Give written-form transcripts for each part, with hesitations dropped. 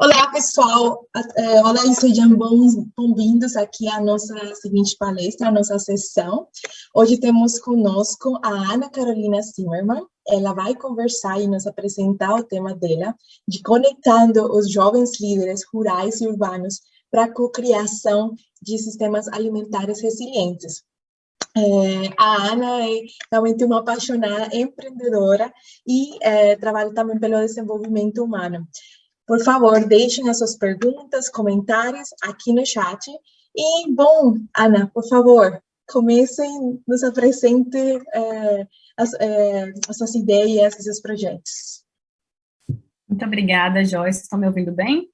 Olá, pessoal. Olá e sejam bem-vindos aqui à nossa seguinte palestra, à nossa sessão. Hoje temos conosco a Ana Carolina Zimmermann. Ela vai conversar e nos apresentar o tema dela, de conectando os jovens líderes rurais e urbanos para a cocriação de sistemas alimentares resilientes. A Ana é realmente uma apaixonada empreendedora e trabalha também pelo desenvolvimento humano. Por favor, deixem as suas perguntas, comentários aqui no chat. E, bom, Ana, por favor, comecem, nos apresente as suas ideias, os seus projetos. Muito obrigada, Joyce. Estão me ouvindo bem?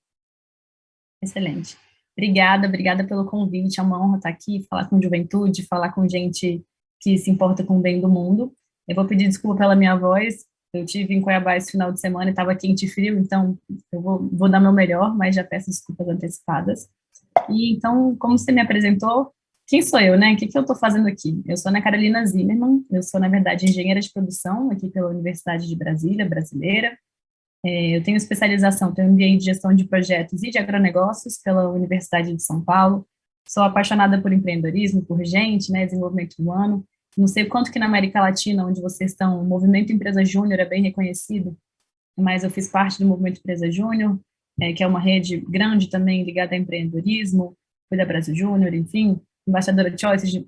Excelente. Obrigada pelo convite. É uma honra estar aqui, falar com juventude, falar com gente que se importa com o bem do mundo. Eu vou pedir desculpa pela minha voz. Eu estive em Cuiabá esse final de semana e estava quente e frio, então eu vou dar meu melhor, mas já peço desculpas antecipadas. E então, como você me apresentou, quem sou eu, né? O que eu estou fazendo aqui? Eu sou Ana Carolina Zimmermann, eu sou, na verdade, engenheira de produção aqui pela Universidade de Brasília, brasileira. Eu tenho especialização, tenho MBA de gestão de projetos e de agronegócios pela Universidade de São Paulo. Sou apaixonada por empreendedorismo, por gente, né, desenvolvimento humano. Não sei o quanto que na América Latina, onde vocês estão, o movimento Empresa Júnior é bem reconhecido, mas eu fiz parte do movimento Empresa Júnior, que é uma rede grande também ligada a empreendedorismo, fui da Brasil Júnior, enfim, embaixadora Choice.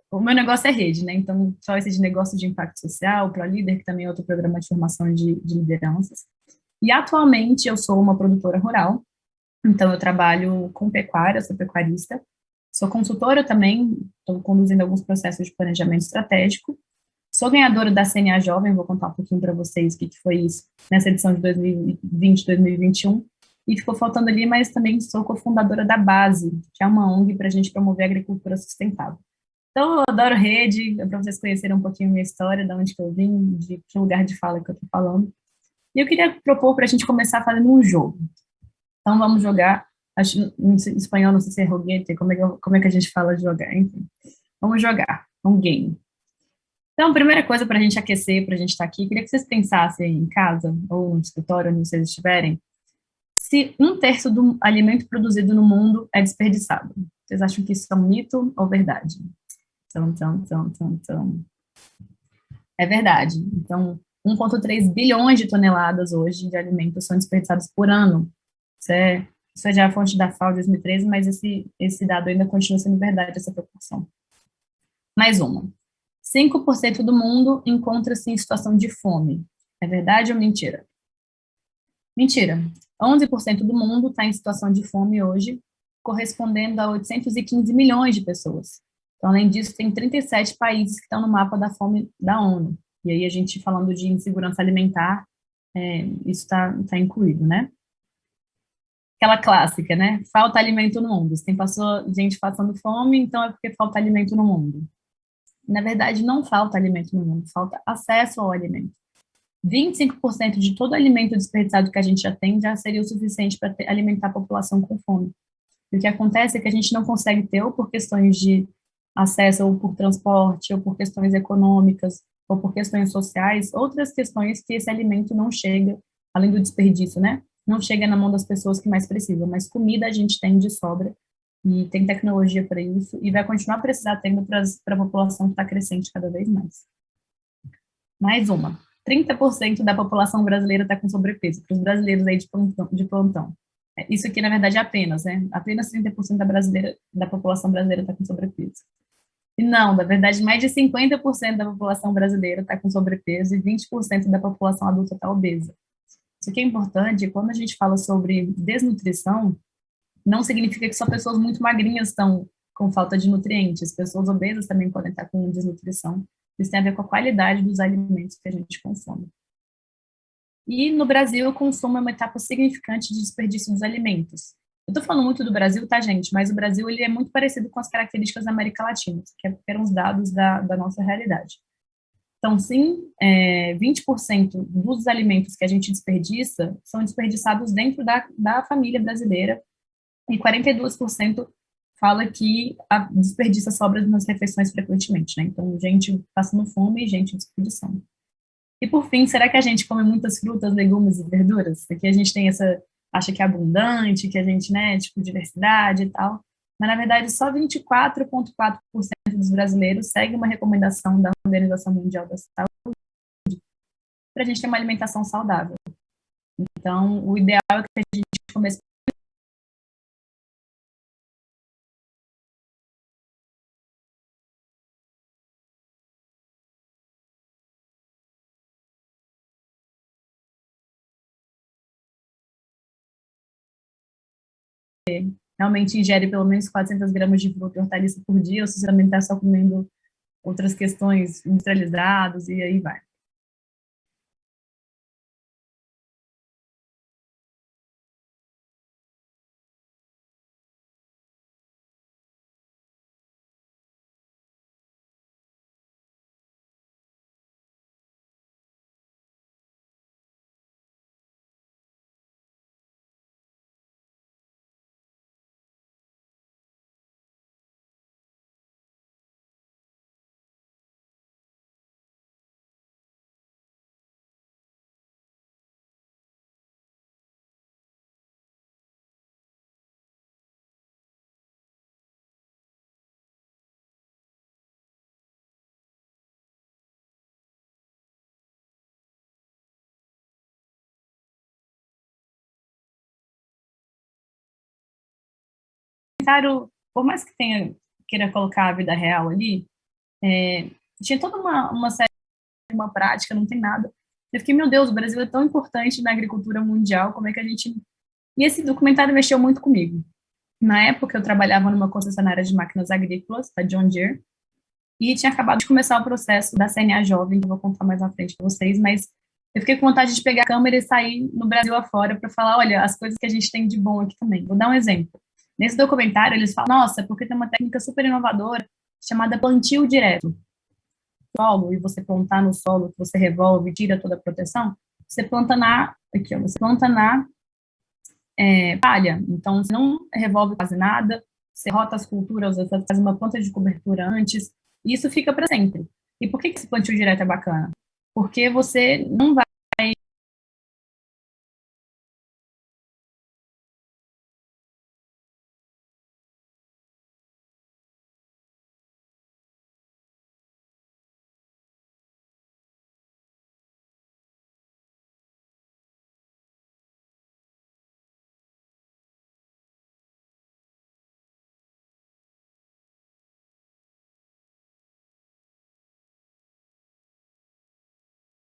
O meu negócio é rede, né? Então, Choice de negócio de impacto social, ProLíder, que também é outro programa de formação de lideranças. E atualmente eu sou uma produtora rural, então eu trabalho com pecuária, sou pecuarista, sou consultora também, estou conduzindo alguns processos de planejamento estratégico, sou ganhadora da CNA Jovem, vou contar um pouquinho para vocês o que foi isso nessa edição de 2020, 2021, e ficou faltando ali, mas também sou cofundadora da Base, que é uma ONG para a gente promover a agricultura sustentável. Então, eu adoro rede, para vocês conhecerem um pouquinho a minha história, de onde que eu vim, de que lugar de fala que eu estou falando. E eu queria propor para a gente começar fazendo um jogo. Então, vamos jogar, em espanhol, não sei se é joguete, como é que a gente fala de jogar, enfim. Vamos jogar, um game. Então, a primeira coisa para a gente aquecer, para a gente estar aqui, queria que vocês pensassem em casa, ou no escritório, onde vocês estiverem, se 1/3 do alimento produzido no mundo é desperdiçado. Vocês acham que isso é um mito ou verdade? É verdade. Então, 1,3 bilhões de toneladas hoje de alimentos são desperdiçados por ano. Isso é já a fonte da FAO de 2013, mas esse dado ainda continua sendo verdade, essa proporção. Mais uma. 5% do mundo encontra-se em situação de fome. É verdade ou mentira? Mentira. 11% do mundo está em situação de fome hoje, correspondendo a 815 milhões de pessoas. Então, além disso, tem 37 países que estão no mapa da fome da ONU. E aí, a gente falando de insegurança alimentar, isso está incluído, né? Aquela clássica, né? Falta alimento no mundo. Se tem gente passando fome, então é porque falta alimento no mundo. Na verdade, não falta alimento no mundo, falta acesso ao alimento. 25% de todo alimento desperdiçado que a gente já tem já seria o suficiente para alimentar a população com fome. E o que acontece é que a gente não consegue ter, ou por questões de acesso, ou por transporte, ou por questões econômicas, ou por questões sociais, outras questões que esse alimento não chega, além do desperdício, né? Não chega na mão das pessoas que mais precisam, mas comida a gente tem de sobra, e tem tecnologia para isso, e vai continuar a precisar tendo para a população que está crescente cada vez mais. Mais uma. 30% da população brasileira está com sobrepeso, para os brasileiros aí de plantão. Isso aqui, na verdade, é apenas, né? Apenas 30% da população brasileira está com sobrepeso. E não, na verdade, mais de 50% da população brasileira está com sobrepeso e 20% da população adulta está obesa. Isso aqui é importante, quando a gente fala sobre desnutrição, não significa que só pessoas muito magrinhas estão com falta de nutrientes, pessoas obesas também podem estar com desnutrição. Isso tem a ver com a qualidade dos alimentos que a gente consome. E no Brasil, o consumo é uma etapa significante de desperdício dos alimentos. Eu estou falando muito do Brasil, tá, gente? Mas o Brasil ele é muito parecido com as características da América Latina, que eram os dados da nossa realidade. Então, sim, 20% dos alimentos que a gente desperdiça são desperdiçados dentro da família brasileira e 42% fala que desperdiça sobras nas refeições frequentemente, né? Então, gente passando fome e gente desperdiçando. E, por fim, será que a gente come muitas frutas, legumes e verduras? Aqui a gente tem essa acha que é abundante, que a gente, né, tipo, diversidade e tal. Mas, na verdade, só 24,4% dos brasileiros seguem uma recomendação da Organização Mundial da Saúde para a gente ter uma alimentação saudável. Então, o ideal é que a gente comece realmente ingere pelo menos 400 gramas de fruta e hortaliça por dia, ou se você também está só comendo outras questões industrializadas, e aí vai. Claro, por mais que tenha, queira colocar a vida real ali, tinha toda uma série, uma prática, não tem nada. Eu fiquei, meu Deus, o Brasil é tão importante na agricultura mundial, como é que a gente... E esse documentário mexeu muito comigo. Na época, eu trabalhava numa concessionária de máquinas agrícolas, da John Deere, e tinha acabado de começar o processo da CNA Jovem, que eu vou contar mais à frente para vocês, mas eu fiquei com vontade de pegar a câmera e sair no Brasil afora para falar, olha, as coisas que a gente tem de bom aqui também. Vou dar um exemplo. Nesse documentário, eles falam, nossa, porque tem uma técnica super inovadora chamada plantio direto. Solo, e você plantar no solo, que você revolve, tira toda a proteção, você planta aqui, ó, você planta na palha. Então, você não revolve quase nada, você rota as culturas, você faz uma planta de cobertura antes, e isso fica para sempre. E por que esse plantio direto é bacana? Porque você não vai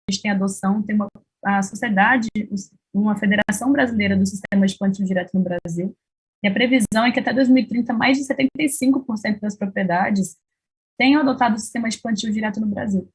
a gente tem adoção, tem a sociedade, uma Federação Brasileira do Sistema de Plantio Direto no Brasil, e a previsão é que até 2030 mais de 75% das propriedades tenham adotado o sistema de plantio direto no Brasil.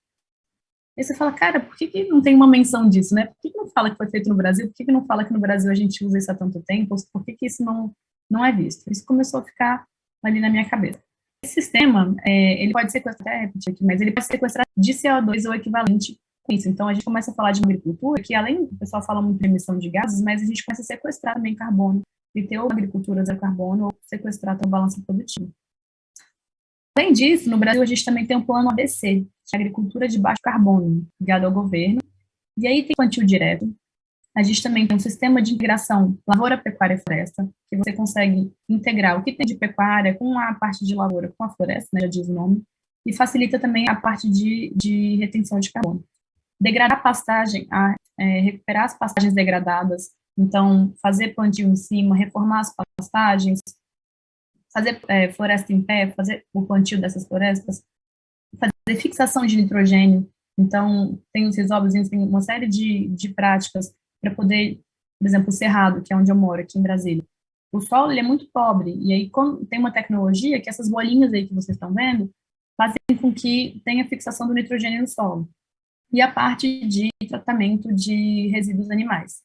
E você fala, cara, por que não tem uma menção disso, né? Por que não fala que foi feito no Brasil? Por que não fala que no Brasil a gente usa isso há tanto tempo? Por que isso não é visto? Isso começou a ficar ali na minha cabeça. Esse sistema, ele pode sequestrar, até repetir aqui, mas ele pode sequestrar de CO2 ou equivalente com isso. Então, a gente começa a falar de uma agricultura que, além, o pessoal fala muito de emissão de gases, mas a gente começa a sequestrar também carbono, e ter uma agricultura zero carbono ou sequestrar a balança produtiva. Além disso, no Brasil, a gente também tem um plano ABC, que é agricultura de baixo carbono, ligado ao governo, e aí tem plantio direto. A gente também tem um sistema de integração lavoura, pecuária e floresta, que você consegue integrar o que tem de pecuária com a parte de lavoura, com a floresta, né, já diz o nome, e facilita também a parte de retenção de carbono. Degradar a pastagem, recuperar as pastagens degradadas, então fazer plantio em cima, reformar as pastagens, fazer floresta em pé, fazer o plantio dessas florestas, fazer fixação de nitrogênio. Então, tem os resóbios, tem uma série de práticas para poder, por exemplo, o Cerrado, que é onde eu moro, aqui em Brasília. O solo, ele é muito pobre, e aí tem uma tecnologia que essas bolinhas aí que vocês estão vendo fazem com que tenha fixação do nitrogênio no solo. E a parte de tratamento de resíduos animais.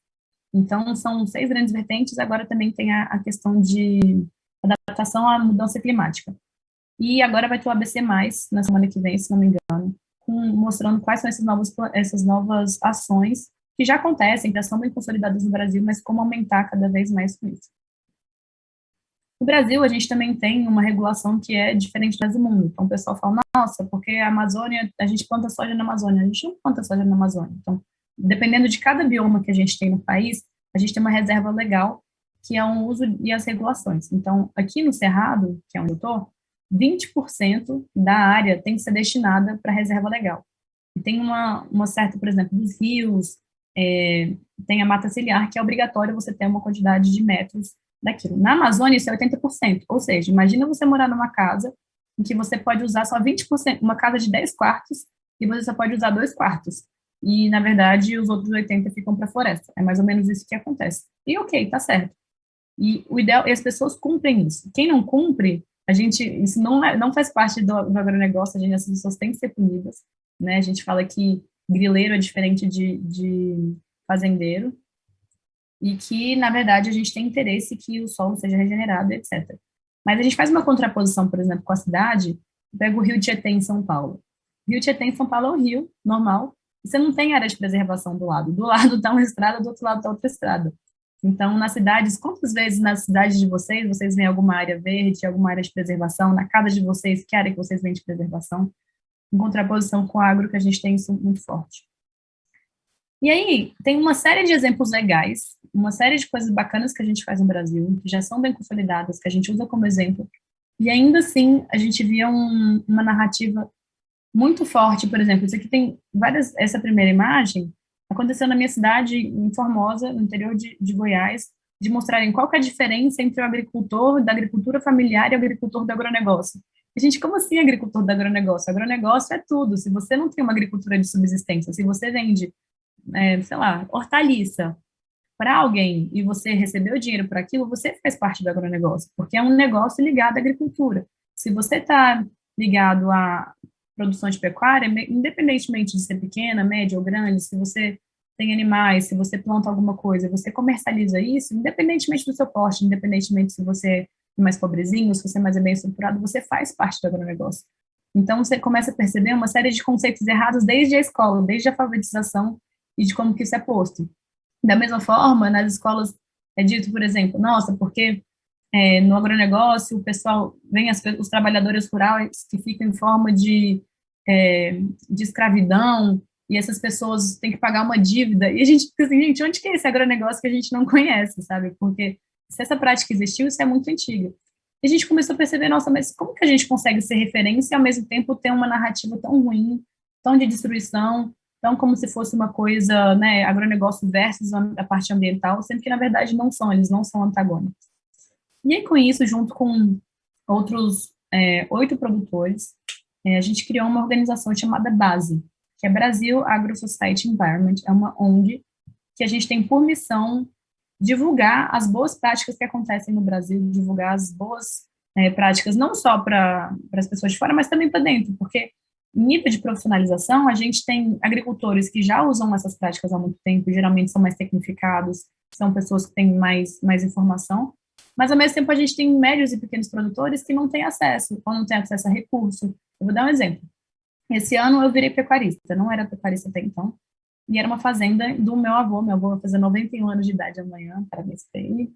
Então, são 6 grandes vertentes, agora também tem a questão de adaptação à mudança climática. E agora vai ter o ABC+, na semana que vem, se não me engano, mostrando quais são essas novas ações que já acontecem, já são bem consolidadas no Brasil, mas como aumentar cada vez mais com isso. No Brasil, a gente também tem uma regulação que é diferente do mundo. Então, o pessoal fala, nossa, porque a Amazônia, a gente planta soja na Amazônia. A gente não planta soja na Amazônia. Então, dependendo de cada bioma que a gente tem no país, a gente tem uma reserva legal, que é o uso e as regulações. Então, aqui no Cerrado, que é onde eu estou, 20% da área tem que ser destinada para reserva legal. E tem uma certa, por exemplo, dos rios, tem a mata ciliar, que é obrigatório você ter uma quantidade de metros daquilo. Na Amazônia, isso é 80%, ou seja, imagina você morar numa casa em que você pode usar só 20%, uma casa de 10 quartos, e você só pode usar 2 quartos. E, na verdade, os outros 80 ficam para a floresta. É mais ou menos isso que acontece. E ok, tá certo. E o ideal, e as pessoas cumprem isso. Quem não cumpre, isso não faz parte do agronegócio, essas pessoas têm que ser punidas, né? A gente fala que grileiro é diferente de fazendeiro, e que, na verdade, a gente tem interesse que o solo seja regenerado, etc. Mas a gente faz uma contraposição, por exemplo, com a cidade, pega o Rio Tietê em São Paulo. O Rio Tietê em São Paulo é um rio normal, e você não tem área de preservação do lado. Do lado está uma estrada, do outro lado está outra estrada. Então, nas cidades, quantas vezes nas cidades de vocês veem alguma área verde, alguma área de preservação? Na casa de vocês, que área que vocês veem de preservação? Em contraposição com o agro, que a gente tem isso muito forte. E aí, tem uma série de exemplos legais, uma série de coisas bacanas que a gente faz no Brasil, que já são bem consolidadas, que a gente usa como exemplo, e ainda assim, a gente via uma narrativa muito forte, por exemplo, isso aqui tem essa primeira imagem aconteceu na minha cidade, em Formosa, no interior de Goiás, de mostrarem qual que é a diferença entre o agricultor da agricultura familiar e o agricultor do agronegócio. E, gente, como assim agricultor do agronegócio? Agronegócio é tudo. Se você não tem uma agricultura de subsistência, se você vende, sei lá, hortaliça para alguém e você recebeu dinheiro por aquilo, você faz parte do agronegócio, porque é um negócio ligado à agricultura. Se você está ligado à produção de pecuária, independentemente de ser pequena, média ou grande, se você tem animais, se você planta alguma coisa, você comercializa isso, independentemente do seu porte, independentemente se você é mais pobrezinho, se você é mais bem estruturado, você faz parte do agronegócio. Então, você começa a perceber uma série de conceitos errados desde a escola, desde a alfabetização e de como que isso é posto. Da mesma forma, nas escolas é dito, por exemplo, nossa, porque no agronegócio o pessoal, vem os trabalhadores rurais que ficam em forma de escravidão, e essas pessoas têm que pagar uma dívida, e a gente fica assim, gente, onde que é esse agronegócio que a gente não conhece, sabe? Porque se essa prática existiu, isso é muito antiga. E a gente começou a perceber, nossa, mas como que a gente consegue ser referência e ao mesmo tempo ter uma narrativa tão ruim, tão de destruição, tão como se fosse uma coisa, né, agronegócio versus a parte ambiental, sendo que na verdade não são, eles não são antagônicos. E aí com isso, junto com outros 8 produtores, a gente criou uma organização chamada BASE, que é Brasil Agro Society Environment, é uma ONG que a gente tem por missão divulgar as boas práticas que acontecem no Brasil, divulgar as boas práticas, não só para as pessoas de fora, mas também para dentro, porque em nível de profissionalização, a gente tem agricultores que já usam essas práticas há muito tempo, geralmente são mais tecnificados, são pessoas que têm mais informação, mas ao mesmo tempo a gente tem médios e pequenos produtores que não têm acesso, ou não têm acesso a recurso. Eu vou dar um exemplo. Esse ano eu virei pecuarista, não era pecuarista até então, e era uma fazenda do meu avô vai fazer 91 anos de idade amanhã, parabéns para ele.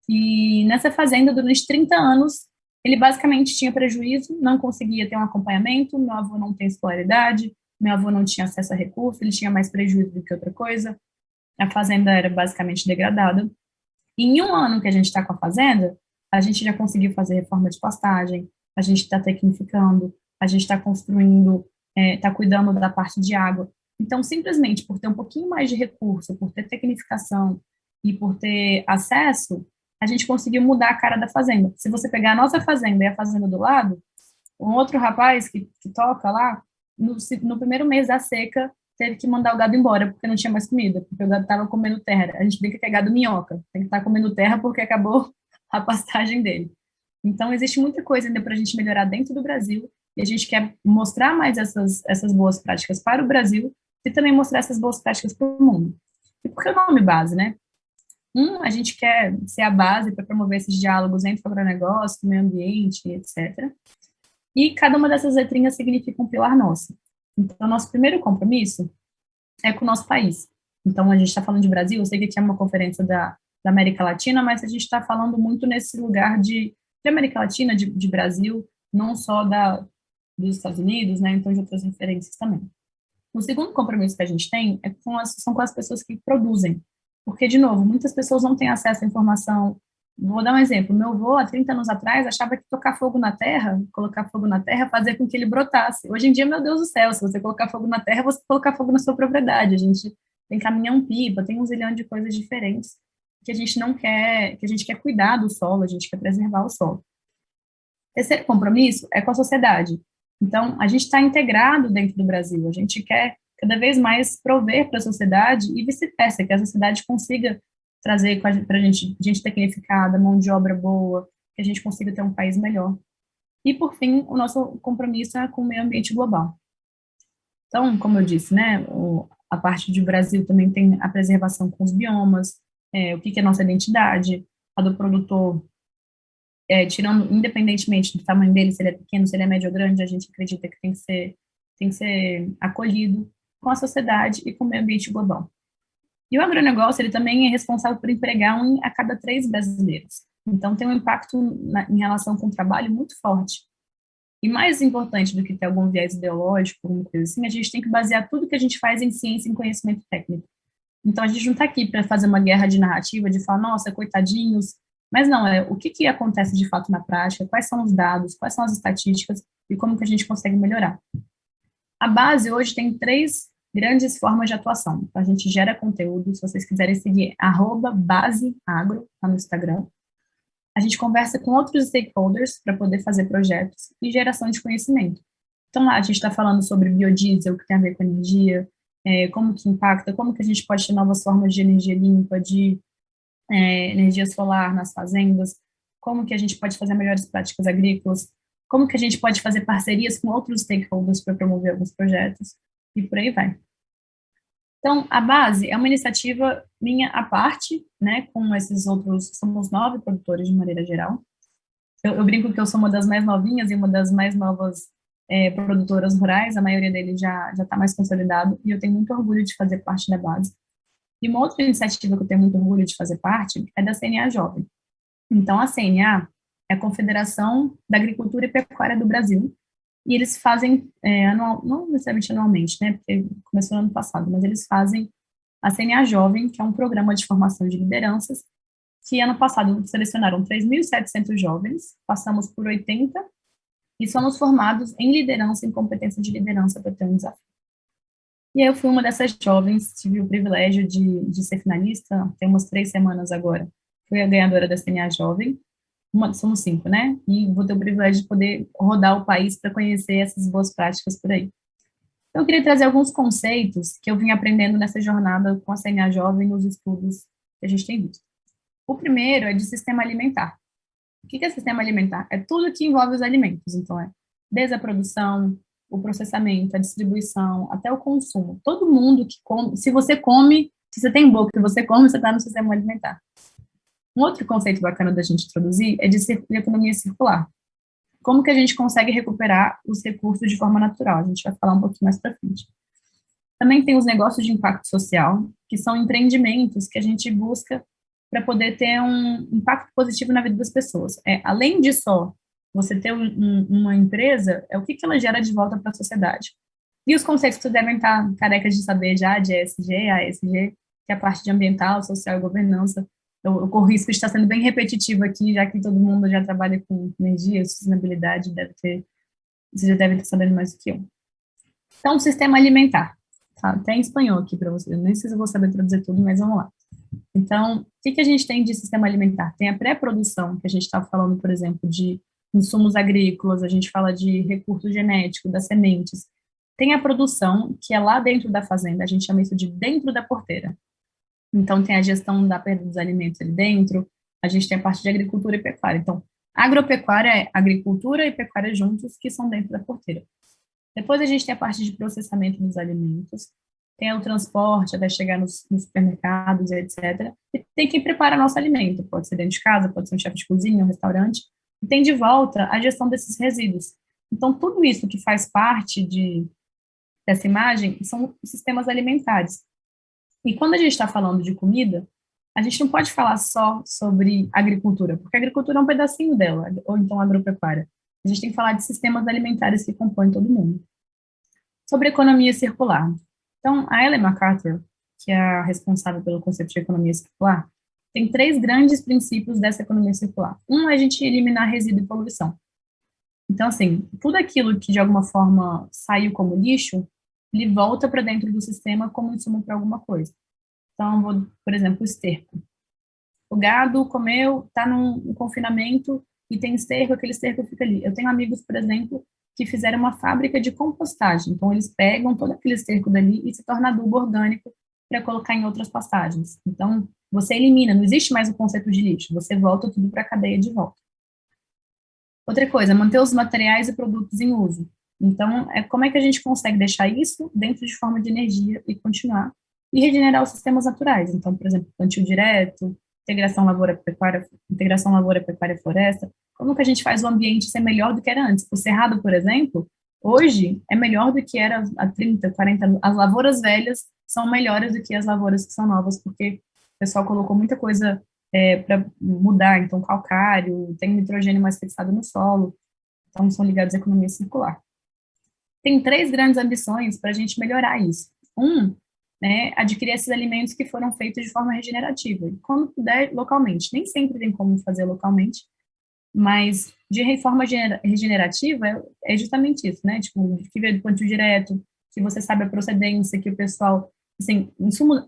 E nessa fazenda, durante 30 anos, ele basicamente tinha prejuízo, não conseguia ter um acompanhamento, meu avô não tem escolaridade, meu avô não tinha acesso a recurso, ele tinha mais prejuízo do que outra coisa, a fazenda era basicamente degradada. E em um ano que a gente está com a fazenda, a gente já conseguiu fazer reforma de pastagem, a gente está tecnificando, a gente está construindo, está cuidando da parte de água. Então, simplesmente por ter um pouquinho mais de recurso, por ter tecnificação e por ter acesso, a gente conseguiu mudar a cara da fazenda. Se você pegar a nossa fazenda e a fazenda do lado, um outro rapaz que toca lá, no primeiro mês da seca, teve que mandar o gado embora, porque não tinha mais comida, porque o gado estava comendo terra. A gente brinca que é gado minhoca, tem que estar comendo terra porque acabou a pastagem dele. Então, existe muita coisa ainda para a gente melhorar dentro do Brasil, e a gente quer mostrar mais essas boas práticas para o Brasil, e também mostrar essas boas práticas para o mundo. E por que o nome base, né? A gente quer ser a base para promover esses diálogos entre o agronegócio, o meio ambiente, etc. E cada uma dessas letrinhas significa um pilar nosso. Então, nosso primeiro compromisso é com o nosso país. Então, a gente está falando de Brasil, eu sei que aqui é uma conferência da América Latina, mas a gente está falando muito nesse lugar de América Latina, de Brasil, não só dos Estados Unidos, né, então de outras referências também. O segundo compromisso que a gente tem são com as pessoas que produzem. Porque, de novo, muitas pessoas não têm acesso à informação. Vou dar um exemplo. Meu avô, há 30 anos atrás, achava que tocar fogo na terra, colocar fogo na terra, fazia com que ele brotasse. Hoje em dia, meu Deus do céu, se você colocar fogo na terra, você colocar fogo na sua propriedade. A gente tem caminhão-pipa, tem um zilhão de coisas diferentes que a gente não quer, que a gente quer cuidar do solo, a gente quer preservar o solo. Terceiro compromisso é com a sociedade. Então, a gente está integrado dentro do Brasil, a gente quer cada vez mais prover para a sociedade e vice-versa, que a sociedade consiga trazer para a gente tecnificada, mão de obra boa, que a gente consiga ter um país melhor. E, por fim, o nosso compromisso é com o meio ambiente global. Então, como eu disse, né, a parte do Brasil também tem a preservação com os biomas, o que é nossa identidade, a do produtor, tirando, independentemente do tamanho dele, se ele é pequeno, se ele é médio ou grande, a gente acredita que tem que ser acolhido com a sociedade e com o meio ambiente global. E o agronegócio, ele também é responsável por empregar 1 a cada 3 brasileiros. Então, tem um impacto em relação com o trabalho muito forte. E mais importante do que ter algum viés ideológico, alguma coisa assim, a gente tem que basear tudo que a gente faz em ciência e em conhecimento técnico. Então, a gente não está aqui para fazer uma guerra de narrativa, de falar, nossa, coitadinhos, mas não, o que acontece de fato na prática, quais são os dados, quais são as estatísticas e como que a gente consegue melhorar. A base hoje tem 3 grandes formas de atuação. Então, a gente gera conteúdo, se vocês quiserem seguir, @baseagro, tá no Instagram. A gente conversa com outros stakeholders para poder fazer projetos e geração de conhecimento. Então, lá a gente está falando sobre biodiesel, que tem a ver com energia, como que impacta, como que a gente pode ter novas formas de energia limpa, de energia solar nas fazendas, como que a gente pode fazer melhores práticas agrícolas, como que a gente pode fazer parcerias com outros stakeholders para promover alguns projetos, e por aí vai. Então, a base é uma iniciativa minha à parte, né, com esses outros, somos 9 produtores de maneira geral. Eu brinco que eu sou uma das mais novinhas e uma das mais novas produtoras rurais, a maioria deles já está mais consolidado, e eu tenho muito orgulho de fazer parte da base. E uma outra iniciativa que eu tenho muito orgulho de fazer parte é da CNA Jovem. Então, a CNA é a Confederação da Agricultura e Pecuária do Brasil, e eles fazem, não necessariamente anualmente, né, porque começou no ano passado, mas eles fazem a CNA Jovem, que é um programa de formação de lideranças, que ano passado selecionaram 3.700 jovens, passamos por 80, e somos formados em liderança, em competência de liderança para ter um desafio. E aí eu fui uma dessas jovens, tive o privilégio de ser finalista, tem umas 3 semanas agora, fui a ganhadora da CNA Jovem, somos 5, né? E vou ter o privilégio de poder rodar o país para conhecer essas boas práticas por aí. Então, eu queria trazer alguns conceitos que eu vim aprendendo nessa jornada com a CNA Jovem nos estudos que a gente tem visto. O primeiro é de sistema alimentar. O que é sistema alimentar? É tudo que envolve os alimentos. Então, desde a produção, o processamento, a distribuição, até o consumo. Todo mundo que come, se você come, se você tem boca e você come, você está no sistema alimentar. Um outro conceito bacana da gente introduzir é de economia circular. Como que a gente consegue recuperar os recursos de forma natural? A gente vai falar um pouquinho mais para frente. Também tem os negócios de impacto social, que são empreendimentos que a gente busca para poder ter um impacto positivo na vida das pessoas. Além de só você ter uma empresa, o que ela gera de volta para a sociedade. E os conceitos que vocês devem estar carecas de saber já, de ESG, ASG, que é a parte de ambiental, social e governança. Eu corro risco de estar sendo bem repetitivo aqui, já que todo mundo já trabalha com energia, sustentabilidade, você já deve estar sabendo mais do que eu. Então, sistema alimentar. Tá? Até em espanhol aqui para vocês, nem sei se eu vou saber traduzir tudo, mas vamos lá. Então, o que a gente tem de sistema alimentar? Tem a pré-produção, que a gente estava falando, por exemplo, de insumos agrícolas, a gente fala de recurso genético, das sementes. Tem a produção, que é lá dentro da fazenda, a gente chama isso de dentro da porteira. Então, tem a gestão da perda dos alimentos ali dentro, a gente tem a parte de agricultura e pecuária. Então, agropecuária é agricultura e pecuária juntos, que são dentro da porteira. Depois a gente tem a parte de processamento dos alimentos, tem o transporte até chegar nos supermercados, etc. E tem quem prepara nosso alimento, pode ser dentro de casa, pode ser um chefe de cozinha, um restaurante. E tem de volta a gestão desses resíduos. Então, tudo isso que faz parte dessa imagem são sistemas alimentares. E quando a gente está falando de comida, a gente não pode falar só sobre agricultura, porque a agricultura é um pedacinho dela, ou então agropecuária. A gente tem que falar de sistemas alimentares que compõem todo mundo. Sobre economia circular. Então, a Ellen MacArthur, que é a responsável pelo conceito de economia circular, tem 3 grandes princípios dessa economia circular. Um é a gente eliminar resíduo e poluição. Então, assim, tudo aquilo que de alguma forma saiu como lixo, ele volta para dentro do sistema como insumo para alguma coisa. Então, por exemplo, o esterco. O gado comeu, está num confinamento e tem esterco, aquele esterco fica ali. Eu tenho amigos, por exemplo, que fizeram uma fábrica de compostagem. Então, eles pegam todo aquele esterco dali e se torna adubo orgânico para colocar em outras pastagens. Então, você elimina, não existe mais o conceito de lixo, você volta tudo para a cadeia de volta. Outra coisa, manter os materiais e produtos em uso. Então, como é que a gente consegue deixar isso dentro de forma de energia e continuar? E regenerar os sistemas naturais. Então, por exemplo, plantio direto, integração lavoura-pecuária-floresta. Como que a gente faz o ambiente ser melhor do que era antes? O cerrado, por exemplo, hoje é melhor do que era há 30, 40 anos. As lavouras velhas são melhores do que as lavouras que são novas, porque o pessoal colocou muita coisa para mudar, então calcário, tem nitrogênio mais fixado no solo, então são ligados à economia circular. Tem 3 grandes ambições para a gente melhorar isso. Né, adquirir esses alimentos que foram feitos de forma regenerativa, e quando puder, localmente. Nem sempre tem como fazer localmente, mas de forma regenerativa é justamente isso, né, tipo, que veio do plantio direto, que você sabe a procedência, que o pessoal, assim, insumos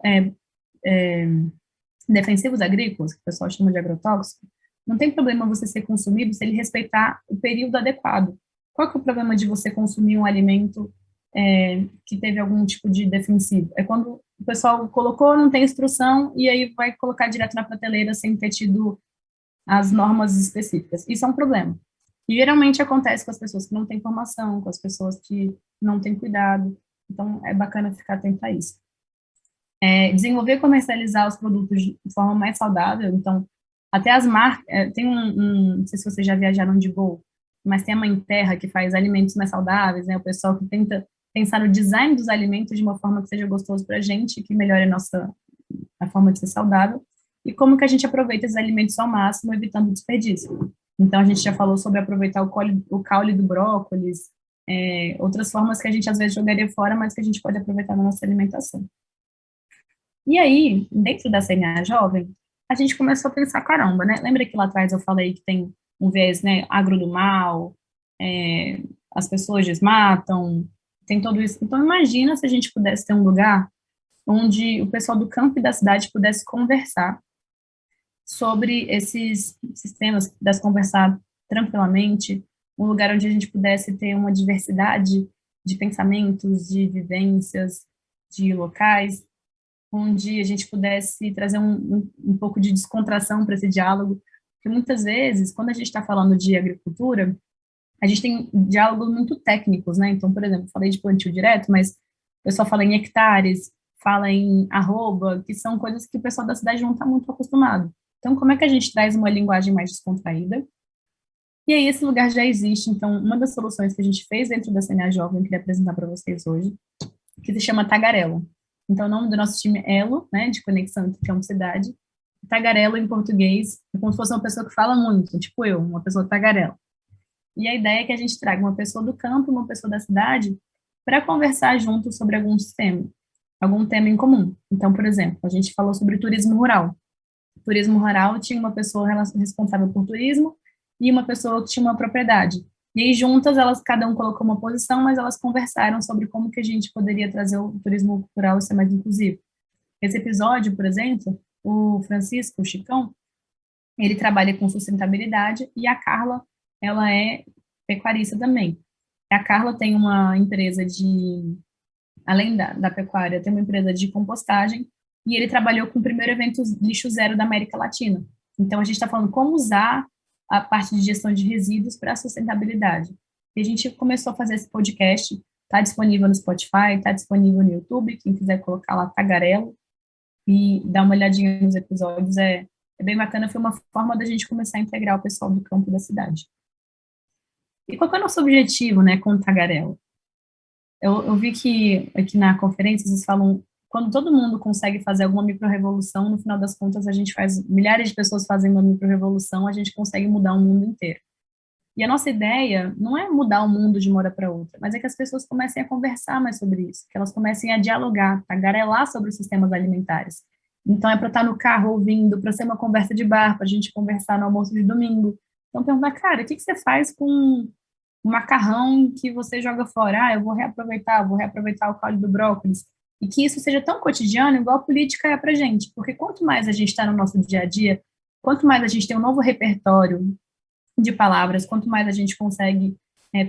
defensivos agrícolas, que o pessoal chama de agrotóxico, não tem problema você ser consumido se ele respeitar o período adequado. Qual que é o problema de você consumir um alimento que teve algum tipo de defensivo? É quando o pessoal colocou, não tem instrução, e aí vai colocar direto na prateleira sem ter tido as normas específicas. Isso é um problema. E geralmente acontece com as pessoas que não têm formação, com as pessoas que não têm cuidado. Então, é bacana ficar atento a isso. Desenvolver e comercializar os produtos de forma mais saudável. Então, até as marcas... tem não sei se vocês já viajaram de Gol, mas tem a Mãe Terra, que faz alimentos mais saudáveis, né? O pessoal que tenta pensar no design dos alimentos de uma forma que seja gostoso para a gente, que melhore a forma de ser saudável, e como que a gente aproveita esses alimentos ao máximo, evitando desperdício. Então, a gente já falou sobre aproveitar o caule do brócolis, outras formas que a gente às vezes jogaria fora, mas que a gente pode aproveitar na nossa alimentação. E aí, dentro da CNA Jovem, a gente começou a pensar, caramba, né? Lembra que lá atrás eu falei que tem um viés, né, agro do mal, as pessoas desmatam, tem tudo isso. Então, imagina se a gente pudesse ter um lugar onde o pessoal do campo e da cidade pudesse conversar sobre esses sistemas, pudesse conversar tranquilamente, um lugar onde a gente pudesse ter uma diversidade de pensamentos, de vivências, de locais, onde a gente pudesse trazer um pouco de descontração para esse diálogo, porque muitas vezes, quando a gente está falando de agricultura, a gente tem diálogos muito técnicos, né? Então, por exemplo, falei de plantio direto, mas o pessoal fala em hectares, fala em arroba, que são coisas que o pessoal da cidade não está muito acostumado. Então, como é que a gente traz uma linguagem mais descontraída? E aí, esse lugar já existe. Então, uma das soluções que a gente fez dentro da CNA Jovem, eu queria apresentar para vocês hoje, que se chama Tagarelo. Então, o nome do nosso time é Elo, né, de conexão entre campo e cidade. Tagarelo, em português, é como se fosse uma pessoa que fala muito, tipo eu, uma pessoa tagarela. E a ideia é que a gente traga uma pessoa do campo e uma pessoa da cidade para conversar juntos sobre algum tema em comum. Então, por exemplo, a gente falou sobre turismo rural. Turismo rural tinha uma pessoa responsável por turismo e uma pessoa que tinha uma propriedade. E aí, juntas, cada um colocou uma posição, mas elas conversaram sobre como que a gente poderia trazer o turismo rural e ser mais inclusivo. Esse episódio, por exemplo, o Francisco, o Chicão, ele trabalha com sustentabilidade, e a Carla, ela é pecuarista também. A Carla tem uma empresa além da pecuária, tem uma empresa de compostagem, e ele trabalhou com o primeiro evento lixo zero da América Latina. Então, a gente está falando como usar a parte de gestão de resíduos para a sustentabilidade. E a gente começou a fazer esse podcast, está disponível no Spotify, está disponível no YouTube, quem quiser colocar lá Tagarelo e dar uma olhadinha nos episódios, é bem bacana, foi uma forma da gente começar a integrar o pessoal do campo e da cidade. E qual é o nosso objetivo, né, com o Tagarelo? Eu vi que aqui na conferência vocês falam, quando todo mundo consegue fazer alguma micro-revolução, no final das contas a gente faz, milhares de pessoas fazendo uma micro-revolução, a gente consegue mudar o mundo inteiro. E a nossa ideia não é mudar o mundo de uma hora para outra, mas é que as pessoas comecem a conversar mais sobre isso, que elas comecem a dialogar, a garelar sobre os sistemas alimentares. Então, é para estar no carro ouvindo, para ser uma conversa de bar, para a gente conversar no almoço de domingo. Então, perguntar, cara, o que você faz com um macarrão que você joga fora? Ah, eu vou reaproveitar o caldo do brócolis. E que isso seja tão cotidiano, igual a política é para a gente. Porque quanto mais a gente está no nosso dia a dia, quanto mais a gente tem um novo repertório de palavras, quanto mais a gente consegue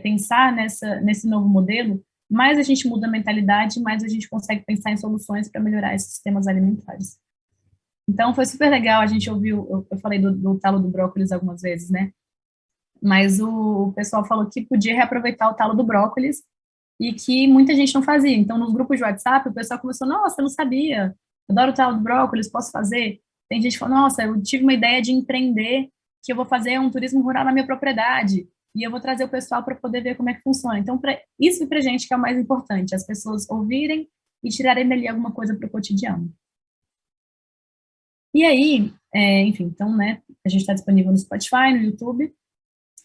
pensar nesse novo modelo, mais a gente muda a mentalidade, mais a gente consegue pensar em soluções para melhorar esses sistemas alimentares. Então, foi super legal, a gente ouviu, eu falei do talo do brócolis algumas vezes, né? Mas o pessoal falou que podia reaproveitar o talo do brócolis e que muita gente não fazia. Então, nos grupos de WhatsApp, o pessoal começou, nossa, eu não sabia, adoro o talo do brócolis, posso fazer? Tem gente que falou, nossa, eu tive uma ideia de empreender, que eu vou fazer um turismo rural na minha propriedade, e eu vou trazer o pessoal para poder ver como é que funciona. Então, isso para a gente que é o mais importante, as pessoas ouvirem e tirarem dali alguma coisa para o cotidiano. E aí, enfim, então, né, a gente está disponível no Spotify, no YouTube,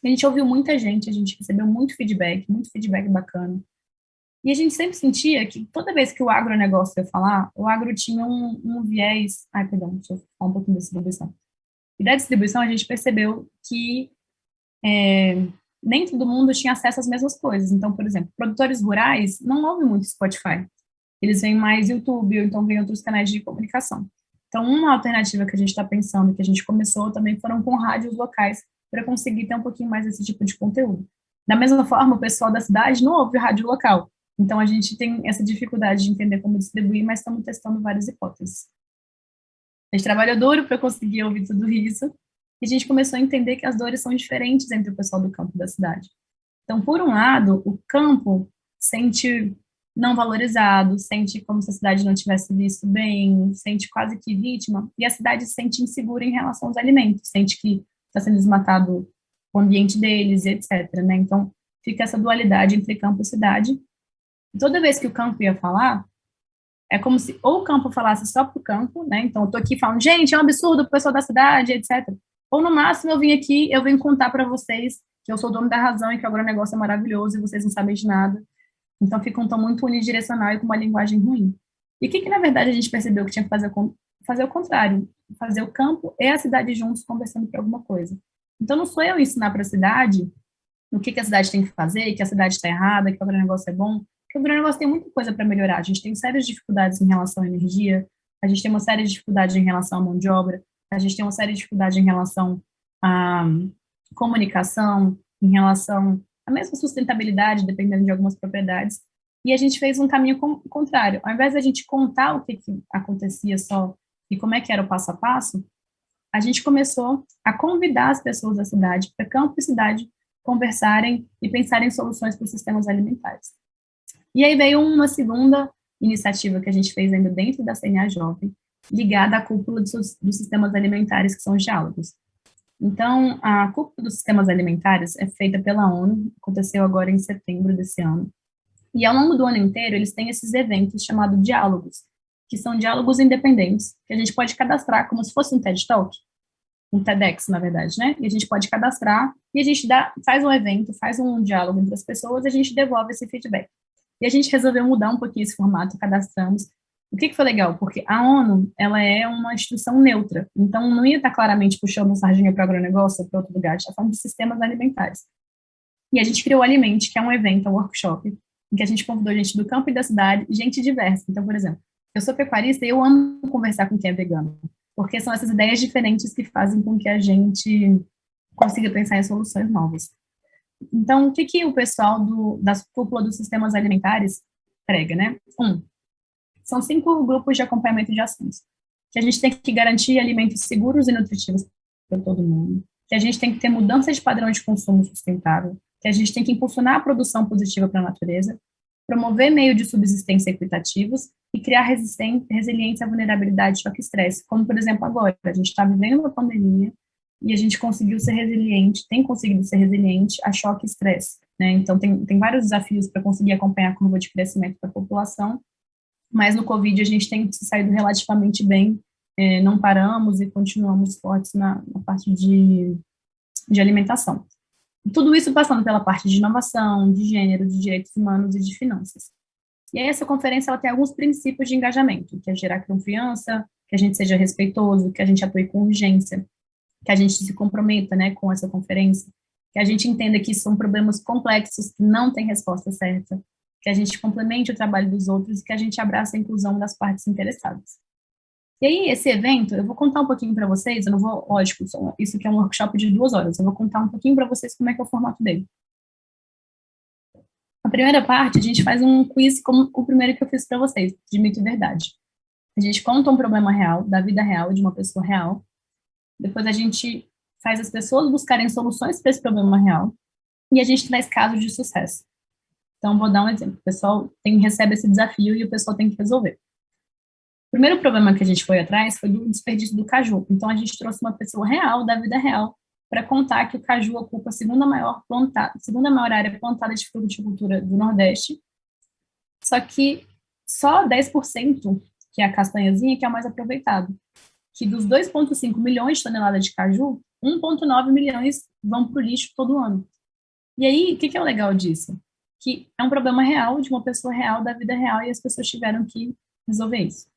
a gente ouviu muita gente, a gente recebeu muito feedback bacana. E a gente sempre sentia que toda vez que o agronegócio ia falar, o agro tinha um viés. Ai, perdão, deixa eu falar um pouquinho da distribuição. E da distribuição a gente percebeu que nem todo mundo tinha acesso às mesmas coisas. Então, por exemplo, produtores rurais não ouvem muito Spotify. Eles veem mais YouTube, ou então veem outros canais de comunicação. Então, uma alternativa que a gente está pensando, que a gente começou também, foram com rádios locais, para conseguir ter um pouquinho mais desse tipo de conteúdo. Da mesma forma, o pessoal da cidade não ouve rádio local. Então, a gente tem essa dificuldade de entender como distribuir, mas estamos testando várias hipóteses. A gente trabalhou duro para conseguir ouvir tudo isso, e a gente começou a entender que as dores são diferentes entre o pessoal do campo e da cidade. Então, por um lado, o campo sente não valorizado, sente como se a cidade não tivesse visto bem, sente quase que vítima, e a cidade se sente insegura em relação aos alimentos, sente que está sendo desmatado o ambiente deles, etc. Né? Então, fica essa dualidade entre campo e cidade. E toda vez que o campo ia falar, é como se ou o campo falasse só para o campo, né? Então, eu estou aqui falando, gente, é um absurdo o pessoal da cidade, etc. Ou, no máximo, eu vim aqui, eu venho contar para vocês que eu sou dono da razão e que agora o negócio é maravilhoso e vocês não sabem de nada. Então, fica um tom muito unidirecional e com uma linguagem ruim. E o que, na verdade, a gente percebeu que tinha que fazer o contrário, fazer o campo e a cidade juntos conversando por alguma coisa. Então, não sou eu ensinar para a cidade o que a cidade tem que fazer, que a cidade está errada, que o agronegócio é bom, porque o agronegócio tem muita coisa para melhorar. A gente tem sérias dificuldades em relação à energia, a gente tem uma série de dificuldades em relação à mão de obra, a gente tem uma série de dificuldades em relação à comunicação, em relação à mesma sustentabilidade, dependendo de algumas propriedades, e a gente fez um caminho contrário. Ao invés de a gente contar o que acontecia só e como é que era o passo a passo, a gente começou a convidar as pessoas da cidade, para campo e cidade, conversarem e pensarem em soluções para os sistemas alimentares. E aí veio uma segunda iniciativa que a gente fez ainda dentro da CNA Jovem, ligada à cúpula dos sistemas alimentares, que são os diálogos. Então, a cúpula dos sistemas alimentares é feita pela ONU, aconteceu agora em setembro desse ano, e ao longo do ano inteiro eles têm esses eventos chamados diálogos, que são diálogos independentes, que a gente pode cadastrar como se fosse um TED Talk, um TEDx, na verdade, né? E a gente pode cadastrar e a gente faz um evento, faz um diálogo entre as pessoas e a gente devolve esse feedback. E a gente resolveu mudar um pouquinho esse formato, cadastramos. O que foi legal? Porque a ONU, ela é uma instituição neutra, então não ia estar claramente puxando sardinha para o agronegócio ou para outro lugar, a gente está falando de sistemas alimentares. E a gente criou o Alimente, que é um evento, um workshop, em que a gente convidou gente do campo e da cidade, gente diversa. Então, por exemplo, eu sou pecuarista e eu amo conversar com quem é vegano, porque são essas ideias diferentes que fazem com que a gente consiga pensar em soluções novas. Então, o que o pessoal da cúpula dos sistemas alimentares prega, né? São 5 grupos de acompanhamento de ações. Que a gente tem que garantir alimentos seguros e nutritivos para todo mundo, que a gente tem que ter mudança de padrão de consumo sustentável, que a gente tem que impulsionar a produção positiva para a natureza, promover meios de subsistência equitativos e criar resiliência à vulnerabilidade, choque e estresse, como, por exemplo, agora. A gente está vivendo uma pandemia e a gente conseguiu ser resiliente, tem conseguido ser resiliente a choque e estresse, né? Então, tem vários desafios para conseguir acompanhar a curva de crescimento da população, mas no Covid a gente tem saído relativamente bem, não paramos e continuamos fortes na parte de alimentação. Tudo isso passando pela parte de inovação, de gênero, de direitos humanos e de finanças. E aí essa conferência ela tem alguns princípios de engajamento, que é gerar confiança, que a gente seja respeitoso, que a gente atue com urgência, que a gente se comprometa, né, com essa conferência, que a gente entenda que são problemas complexos, que não tem resposta certa, que a gente complemente o trabalho dos outros e que a gente abrace a inclusão das partes interessadas. E aí, esse evento, eu vou contar um pouquinho para vocês, eu não vou, lógico, isso aqui é um workshop de 2 horas, eu vou contar um pouquinho para vocês como é que é o formato dele. A primeira parte, a gente faz um quiz como o primeiro que eu fiz para vocês, de mito e verdade. A gente conta um problema real, da vida real, de uma pessoa real. Depois a gente faz as pessoas buscarem soluções para esse problema real. E a gente traz casos de sucesso. Então, vou dar um exemplo. O pessoal recebe esse desafio e o pessoal tem que resolver. O primeiro problema que a gente foi atrás foi do desperdício do caju. Então, a gente trouxe uma pessoa real, da vida real, para contar que o caju ocupa a segunda maior área plantada de fruticultura do Nordeste, só que só 10%, que é a castanhazinha, que é o mais aproveitado. Que dos 2,5 milhões de toneladas de caju, 1,9 milhões vão para o lixo todo ano. E aí, o que é o legal disso? Que é um problema real, de uma pessoa real, da vida real, e as pessoas tiveram que resolver isso.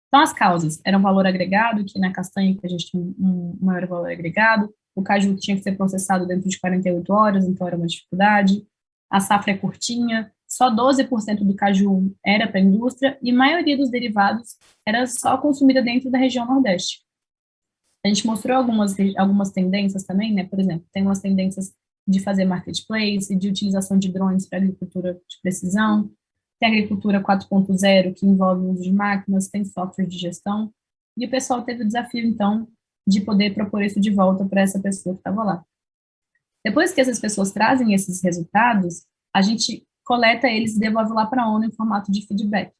Então, as causas eram valor agregado, que na castanha que a gente tem um maior valor agregado, o caju tinha que ser processado dentro de 48 horas, então era uma dificuldade. A safra é curtinha, só 12% do caju era para a indústria e a maioria dos derivados era só consumida dentro da região Nordeste. A gente mostrou algumas tendências também, né? Por exemplo, tem umas tendências de fazer marketplace, de utilização de drones para agricultura de precisão, tem agricultura 4.0, que envolve o uso de máquinas, tem software de gestão, e o pessoal teve o desafio, então, de poder propor isso de volta para essa pessoa que estava lá. Depois que essas pessoas trazem esses resultados, a gente coleta eles e devolve lá para a ONU em formato de feedback.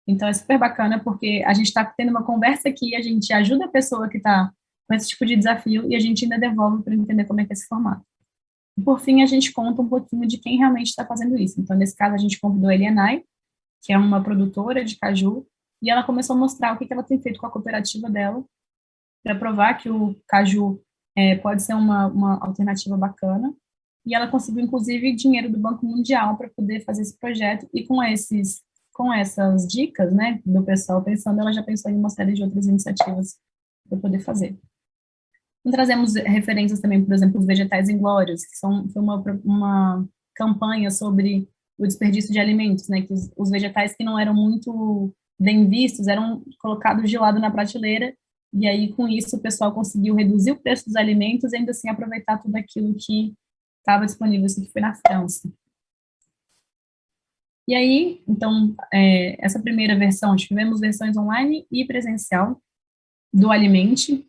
Então, é super bacana, porque a gente está tendo uma conversa aqui, a gente ajuda a pessoa que está com esse tipo de desafio e a gente ainda devolve para entender como é que é esse formato. E, por fim, a gente conta um pouquinho de quem realmente está fazendo isso. Então, nesse caso, a gente convidou a Elianai, que é uma produtora de caju, e ela começou a mostrar o que ela tem feito com a cooperativa dela, para provar que o caju pode ser uma alternativa bacana, e ela conseguiu, inclusive, dinheiro do Banco Mundial para poder fazer esse projeto, e com essas dicas, né, do pessoal pensando, ela já pensou em uma série de outras iniciativas para poder fazer. Então, trazemos referências também, por exemplo, os vegetais inglórios, que foi uma campanha sobre o desperdício de alimentos, né, que os vegetais que não eram muito bem vistos eram colocados de lado na prateleira, e aí com isso o pessoal conseguiu reduzir o preço dos alimentos e ainda assim aproveitar tudo aquilo que estava disponível, isso que foi na França. E aí, então, essa primeira versão, tivemos versões online e presencial do Alimente,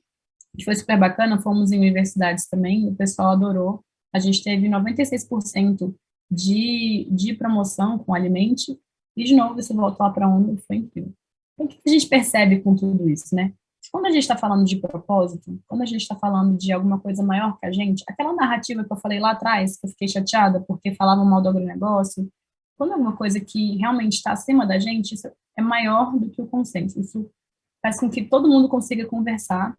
que foi super bacana, fomos em universidades também, o pessoal adorou, a gente teve 96% de promoção com Alimente, e de novo, isso voltou lá para a ONU, foi incrível. Então, o que a gente percebe com tudo isso, né? Quando a gente está falando de propósito, quando a gente está falando de alguma coisa maior que a gente, aquela narrativa que eu falei lá atrás, que eu fiquei chateada porque falavam mal do agronegócio, quando é uma coisa que realmente está acima da gente, isso é maior do que o consenso. Isso faz com que todo mundo consiga conversar,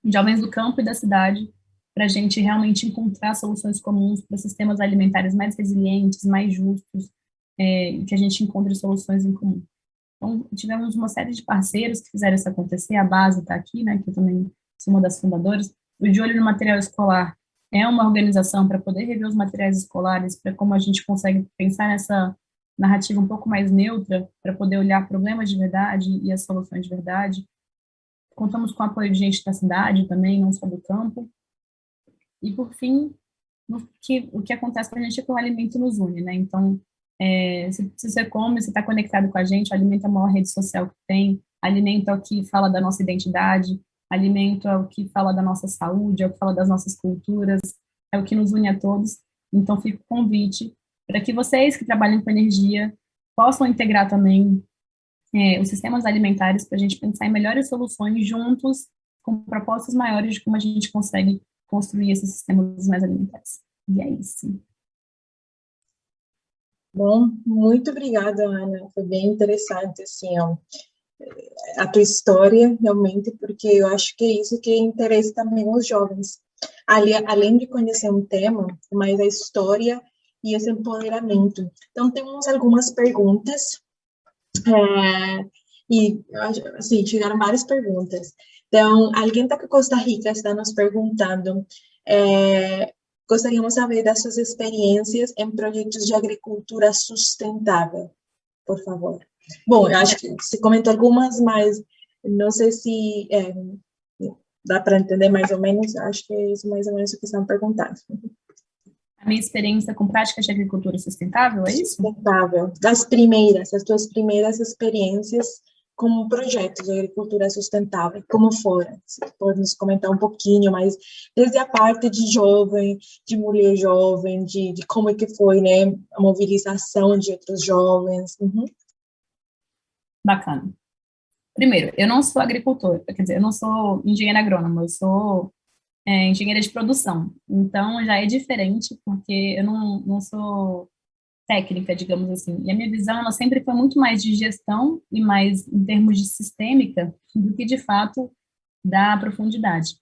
jovens do campo e da cidade, para a gente realmente encontrar soluções comuns para sistemas alimentares mais resilientes, mais justos, que a gente encontre soluções em comum. Então, tivemos uma série de parceiros que fizeram isso acontecer, a base está aqui, né, que eu também sou uma das fundadoras. O De Olho no Material Escolar é uma organização para poder rever os materiais escolares, para como a gente consegue pensar nessa narrativa um pouco mais neutra, para poder olhar problemas de verdade e as soluções de verdade. Contamos com o apoio de gente da cidade também, não só do campo. E, por fim, o que acontece com a gente é que o alimento nos une, né? Então, se você come, você está conectado com a gente, o alimento é a maior rede social que tem, alimento é o que fala da nossa identidade, alimento é o que fala da nossa saúde, é o que fala das nossas culturas, é o que nos une a todos. Então, fica o convite para que vocês que trabalham com energia possam integrar também os sistemas alimentares para a gente pensar em melhores soluções juntos, com propostas maiores de como a gente consegue construir esses sistemas mais alimentares. E é isso. Bom, muito obrigada, Ana. Foi bem interessante, assim, ó, a tua história, realmente, porque eu acho que é isso que interessa também os jovens. além de conhecer um tema, mas a história e esse empoderamento. Então, temos algumas perguntas, e, assim, chegaram várias perguntas. Então, alguém da Costa Rica está nos perguntando, gostaríamos de saber das suas experiências em projetos de agricultura sustentável, por favor. Bom, eu acho que você comentou algumas, mas não sei se dá para entender mais ou menos, acho que é isso mais ou menos o que estão perguntando. A minha experiência com práticas de agricultura sustentável, é isso? Sustentável, as tuas primeiras experiências com projetos de agricultura sustentável, como foram? Você pode nos comentar um pouquinho, mas desde a parte de jovem, de mulher jovem, de como é que foi, né, a mobilização de outros jovens. Uhum. Bacana. Primeiro, eu não sou agricultora, quer dizer, eu não sou engenheira agrônoma, eu sou engenheira de produção. Então, já é diferente, porque eu não sou técnica, digamos assim. E a minha visão, ela sempre foi muito mais de gestão e mais em termos de sistêmica do que, de fato, da profundidade.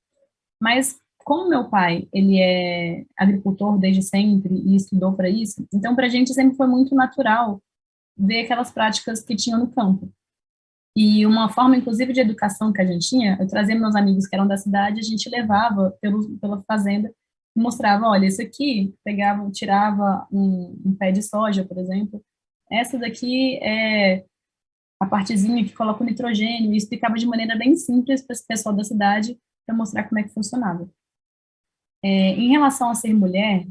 Mas, como meu pai, ele é agricultor desde sempre e estudou para isso, então, para a gente sempre foi muito natural ver aquelas práticas que tinham no campo. E uma forma, inclusive, de educação que a gente tinha, eu trazia meus amigos que eram da cidade, a gente levava pela fazenda e mostrava, olha, isso aqui, pegava, tirava um pé de soja, por exemplo, essa daqui é a partezinha que coloca o nitrogênio, e explicava de maneira bem simples para esse pessoal da cidade, para mostrar como é que funcionava. Em relação a ser mulher,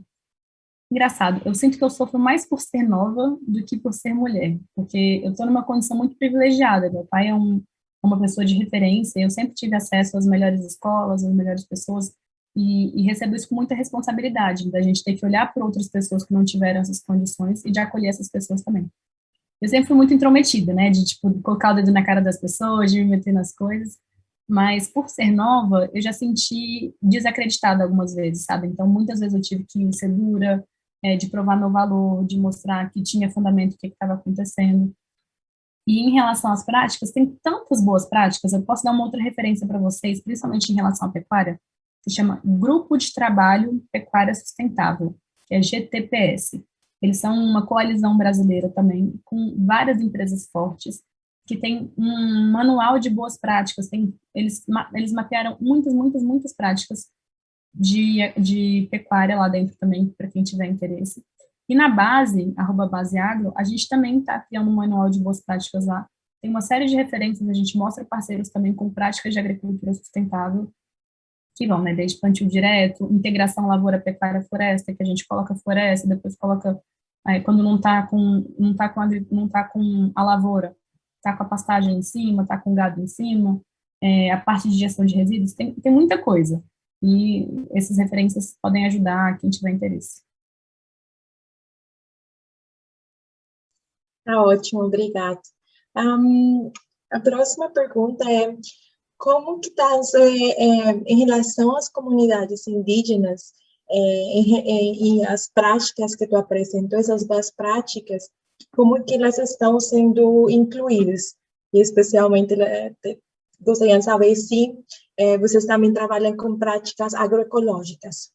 engraçado, eu sinto que eu sofro mais por ser nova do que por ser mulher, porque eu estou numa condição muito privilegiada. Meu pai é uma pessoa de referência, eu sempre tive acesso às melhores escolas, às melhores pessoas, e recebo isso com muita responsabilidade, da gente ter que olhar para outras pessoas que não tiveram essas condições e de acolher essas pessoas também. Eu sempre fui muito intrometida, né, de, tipo, colocar o dedo na cara das pessoas, de me meter nas coisas, mas por ser nova, eu já senti desacreditada algumas vezes, sabe? Então, muitas vezes eu tive que ser dura, de provar meu valor, de mostrar que tinha fundamento o que estava acontecendo. E em relação às práticas, tem tantas boas práticas, eu posso dar uma outra referência para vocês, principalmente em relação à pecuária, que se chama Grupo de Trabalho Pecuária Sustentável, que é GTPS. Eles são uma coalizão brasileira também, com várias empresas fortes, que tem um manual de boas práticas, eles mapearam muitas, muitas, muitas práticas de pecuária lá dentro também, para quem tiver interesse. E na base, @baseagro, a gente também está criando um manual de boas práticas lá. Tem uma série de referências, a gente mostra parceiros também com práticas de agricultura sustentável, que vão, né, desde plantio direto, integração lavoura, pecuária, floresta, que a gente coloca floresta, depois coloca, quando não tá com a lavoura, tá com a pastagem em cima, tá com o gado em cima, a parte de gestão de resíduos, tem muita coisa. E essas referências podem ajudar quem tiver interesse. Tá ótimo, obrigado. A próxima pergunta é como que está em relação às comunidades indígenas e as práticas que tu apresentou, essas boas práticas, como que elas estão sendo incluídas? E especialmente gostaria de saber se vocês também trabalham com práticas agroecológicas.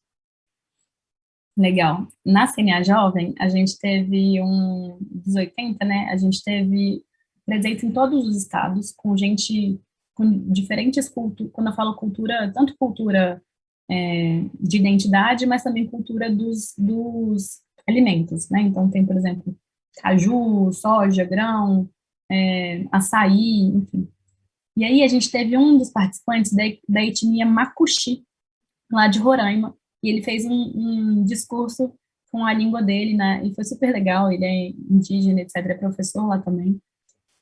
Legal. Na CNA Jovem, a gente teve dos 80, né? A gente teve presente em todos os estados, com gente com diferentes culturas. Quando eu falo cultura, tanto cultura de identidade, mas também cultura dos alimentos, né? Então, tem, por exemplo, caju, soja, grão, açaí, enfim. E aí, a gente teve um dos participantes da etnia Macuxi, lá de Roraima, e ele fez um discurso com a língua dele, né, e foi super legal, ele é indígena, etc., é professor lá também,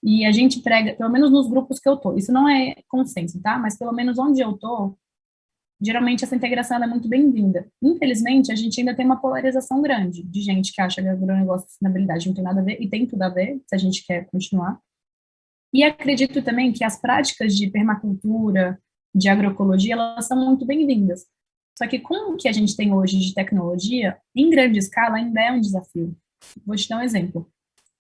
e a gente prega, pelo menos nos grupos que eu tô, isso não é consenso, tá, mas pelo menos onde eu tô, geralmente essa integração é muito bem-vinda. Infelizmente, a gente ainda tem uma polarização grande de gente que acha que agronegócio e sustentabilidade não tem nada a ver, e tem tudo a ver, se a gente quer continuar. E acredito também que as práticas de permacultura, de agroecologia, elas são muito bem-vindas. Só que com o que a gente tem hoje de tecnologia, em grande escala, ainda é um desafio. Vou te dar um exemplo.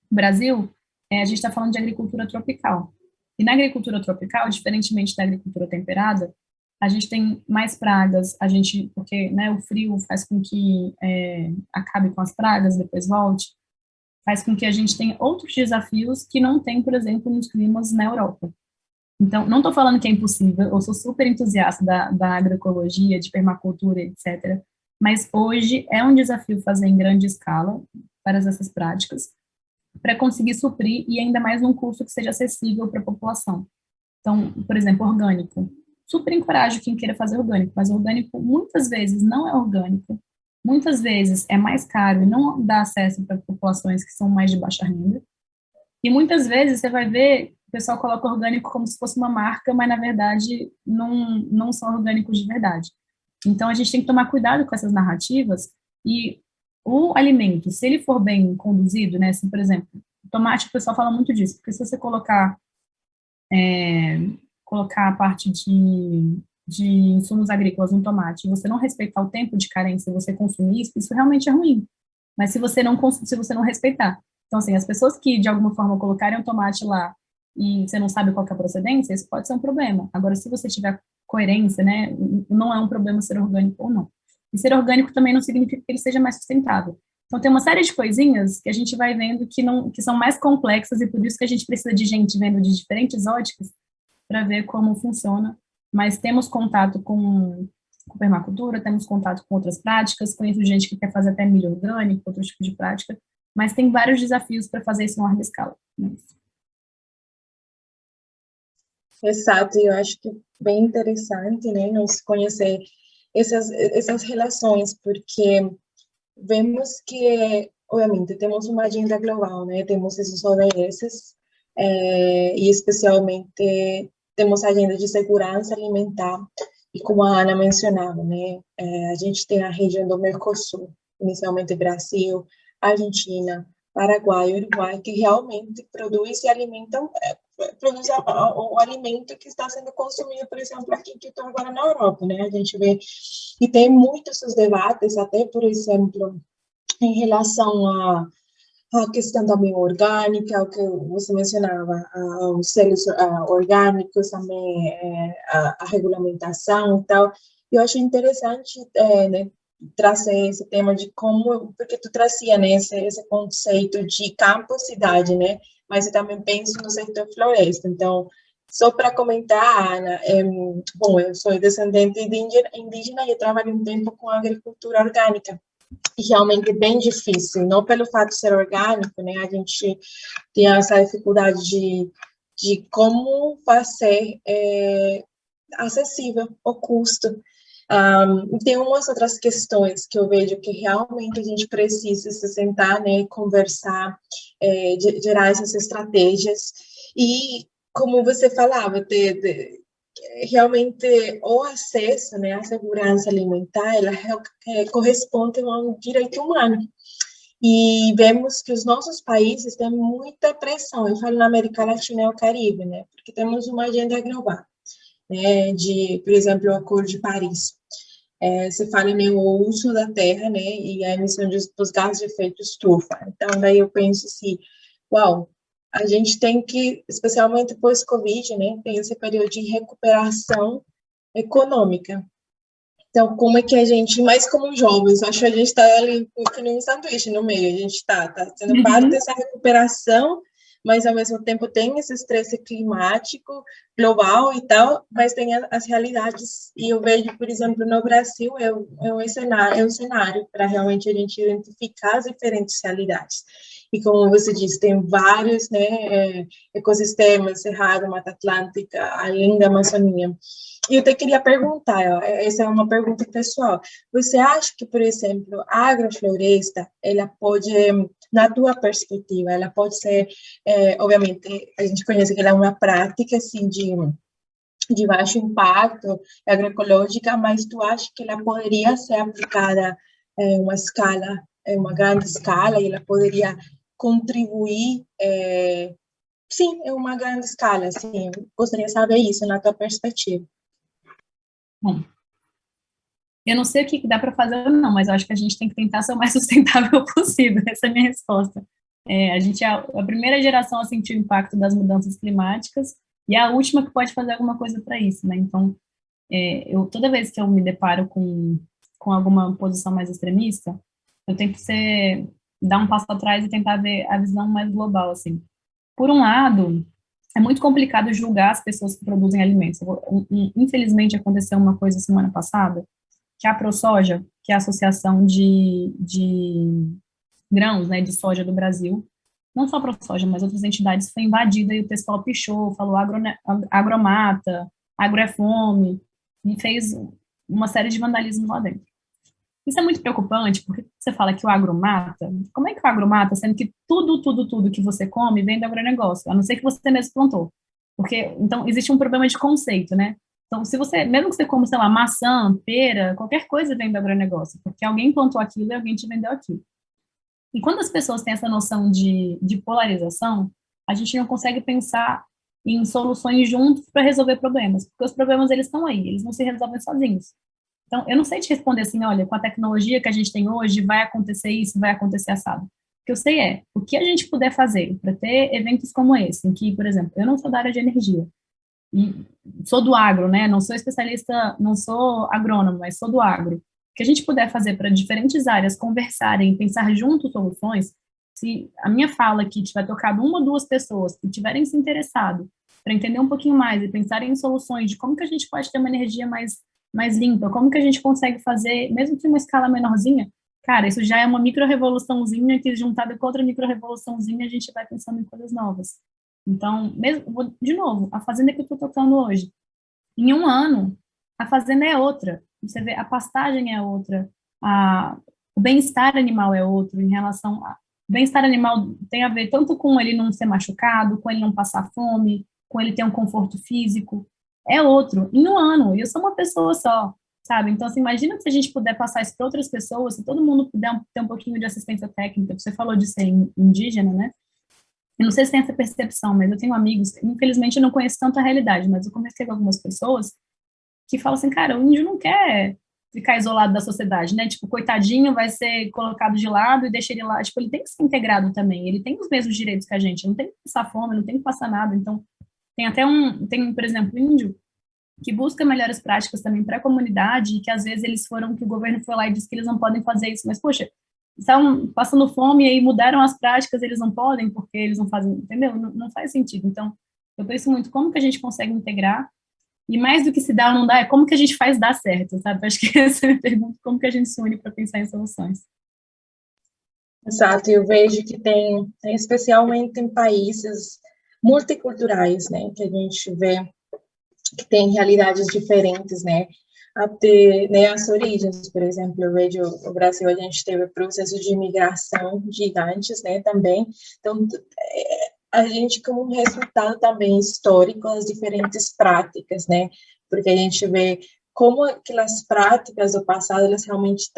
No Brasil, a gente está falando de agricultura tropical. E na agricultura tropical, diferentemente da agricultura temperada, a gente tem mais pragas, porque, né, o frio faz com que acabe com as pragas, depois volte, faz com que a gente tenha outros desafios que não tem, por exemplo, nos climas na Europa. Então, não estou falando que é impossível, eu sou super entusiasta da agroecologia, de permacultura, etc. Mas hoje é um desafio fazer em grande escala para essas práticas, para conseguir suprir e ainda mais num custo que seja acessível para a população. Então, por exemplo, orgânico. Super encorajo quem queira fazer orgânico, mas orgânico muitas vezes não é orgânico, muitas vezes é mais caro e não dá acesso para populações que são mais de baixa renda. E muitas vezes você vai ver, o pessoal coloca orgânico como se fosse uma marca, mas na verdade não são orgânicos de verdade. Então a gente tem que tomar cuidado com essas narrativas e o alimento, se ele for bem conduzido, né, assim, por exemplo, tomate, o pessoal fala muito disso, porque se você colocar a parte de insumos agrícolas no tomate, e você não respeitar o tempo de carência, você consumir isso realmente é ruim. Mas se você não respeitar. Então, assim, as pessoas que de alguma forma colocarem o tomate lá e você não sabe qual que é a procedência, isso pode ser um problema. Agora, se você tiver coerência, né, não é um problema ser orgânico ou não. E ser orgânico também não significa que ele seja mais sustentável. Então, tem uma série de coisinhas que a gente vai vendo que são mais complexas e por isso que a gente precisa de gente vendo de diferentes óticas para ver como funciona. Mas temos contato com permacultura, temos contato com outras práticas, conheço gente que quer fazer até milho orgânico, outro tipo de prática, mas tem vários desafios para fazer isso em larga escala. Exato, e eu acho que bem interessante, né, nos conhecer essas relações, porque vemos que, obviamente, temos uma agenda global, né, temos esses ODS, e especialmente temos a agenda de segurança alimentar, e como a Ana mencionava, né, a gente tem a região do Mercosul, inicialmente Brasil, Argentina, Paraguai, Uruguai, que realmente produz e alimentam, produz o alimento que está sendo consumido, por exemplo, aqui que estou agora na Europa, né? A gente vê e tem muitos os debates, até por exemplo, em relação a questão também orgânica, o que você mencionava, os selos orgânicos também, a regulamentação e tal. Eu acho interessante, né, trazer esse tema de como, porque tu trazia, né, esse conceito de campo-cidade, né, mas eu também penso no setor floresta. Então, só para comentar, Ana, bom, eu sou descendente de indígena e eu trabalhei um tempo com agricultura orgânica realmente bem difícil, não pelo fato de ser orgânico, né? A gente tem essa dificuldade de como fazer acessível o custo. Tem umas outras questões que eu vejo que realmente a gente precisa se sentar, né, conversar, gerar essas estratégias e, como você falava, realmente o acesso, né, à segurança alimentar, ela corresponde a um direito humano. E vemos que os nossos países têm muita pressão, eu falo na América Latina e o Caribe, né, porque temos uma agenda global, né, por exemplo, o Acordo de Paris. Se fala no uso da terra, né, e a emissão dos gases de efeito estufa. Então, daí eu penso assim, uau, a gente tem que, especialmente pós-Covid, né, tem esse período de recuperação econômica. Então, como é que a gente, mais como jovens, acho que a gente está ali com um sanduíche no meio, a gente está sendo parte dessa recuperação, mas ao mesmo tempo tem esse estresse climático global e tal, mas tem as realidades, e eu vejo, por exemplo, no Brasil, é um cenário para realmente a gente identificar as diferentes realidades. E como você disse, tem vários, né, ecossistemas, Cerrado, Mata Atlântica, além da Amazônia. E eu até queria perguntar, ó, essa é uma pergunta pessoal, você acha que, por exemplo, a agrofloresta, ela pode, na tua perspectiva, ela pode ser, obviamente, a gente conhece que ela é uma prática, assim, de baixo impacto agroecológica, mas tu acha que ela poderia ser aplicada em uma escala, em uma grande escala, e ela poderia contribuir, sim, em uma grande escala, assim, gostaria de saber isso na tua perspectiva. Bom, eu não sei o que dá para fazer ou não, mas eu acho que a gente tem que tentar ser o mais sustentável possível, essa é a minha resposta. A gente é a primeira geração a sentir o impacto das mudanças climáticas e é a última que pode fazer alguma coisa para isso, né? Então, Toda vez que eu me deparo com alguma posição mais extremista, eu tento dar um passo atrás e tentar ver a visão mais global, assim. Por um lado, é muito complicado julgar as pessoas que produzem alimentos. Infelizmente, aconteceu uma coisa semana passada, que a ProSoja, que é a Associação de Grãos, né, de soja do Brasil, não só a ProSoja, mas outras entidades, foi invadida e o pessoal pichou, falou agromata, agro é fome, e fez uma série de vandalismo lá dentro. Isso é muito preocupante, porque você fala que o agromata, como é que o agromata, sendo que tudo que você come vem do agronegócio, a não ser que você mesmo plantou. Porque, então, existe um problema de conceito, né? Então, mesmo que você coma, sei lá, maçã, pera, qualquer coisa vem do agronegócio, porque alguém plantou aquilo e alguém te vendeu aquilo. E quando as pessoas têm essa noção de polarização, a gente não consegue pensar em soluções juntos para resolver problemas, porque os problemas, eles estão aí, eles não se resolvem sozinhos. Então, eu não sei te responder assim, olha, com a tecnologia que a gente tem hoje, vai acontecer isso, vai acontecer assado. O que eu sei o que a gente puder fazer para ter eventos como esse, em que, por exemplo, eu não sou da área de energia, e sou do agro, né, não sou especialista, não sou agrônomo, mas sou do agro. O que a gente puder fazer para diferentes áreas conversarem, pensar juntos soluções, se a minha fala aqui tiver tocado uma ou duas pessoas que tiverem se interessado para entender um pouquinho mais e pensarem em soluções de como que a gente pode ter uma energia mais limpa, como que a gente consegue fazer, mesmo que uma escala menorzinha, cara, isso já é uma micro-revoluçãozinha que juntada com outra micro-revoluçãozinha a gente vai pensando em coisas novas. Então, de novo, a fazenda que eu estou tocando hoje, em um ano, a fazenda é outra. Você vê, a pastagem é outra, o bem-estar animal é outro em relação a... O bem-estar animal tem a ver tanto com ele não ser machucado, com ele não passar fome, com ele ter um conforto físico, é outro, em um ano, e eu sou uma pessoa só, sabe? Então, assim, imagina se a gente puder passar isso para outras pessoas, se todo mundo puder ter um pouquinho de assistência técnica, você falou de ser indígena, né? Eu não sei se tem essa percepção, mas eu tenho amigos, infelizmente eu não conheço tanta realidade, mas eu conversei com algumas pessoas que falam assim, cara, o índio não quer ficar isolado da sociedade, né? Tipo, coitadinho, vai ser colocado de lado e deixa ele lá. Tipo, ele tem que ser integrado também, ele tem os mesmos direitos que a gente, não tem que passar fome, não tem que passar nada. Então, por exemplo, índio que busca melhores práticas também para a comunidade e que às vezes que o governo foi lá e disse que eles não podem fazer isso, mas, poxa, estão passando fome e aí mudaram as práticas, eles não podem porque eles não fazem, entendeu? Não faz sentido. Então, eu penso muito como que a gente consegue integrar e mais do que se dá ou não dá, é como que a gente faz dar certo, sabe? Acho que essa é a minha pergunta, como que a gente se une para pensar em soluções. Exato, eu vejo que tem especialmente em países multiculturais, né, que a gente vê que tem realidades diferentes, né, até, né, as origens, por exemplo, eu vejo no Brasil a gente teve processos de imigração gigantes, né, também, então a gente como um resultado também histórico das diferentes práticas, né, porque a gente vê como aquelas práticas do passado, elas realmente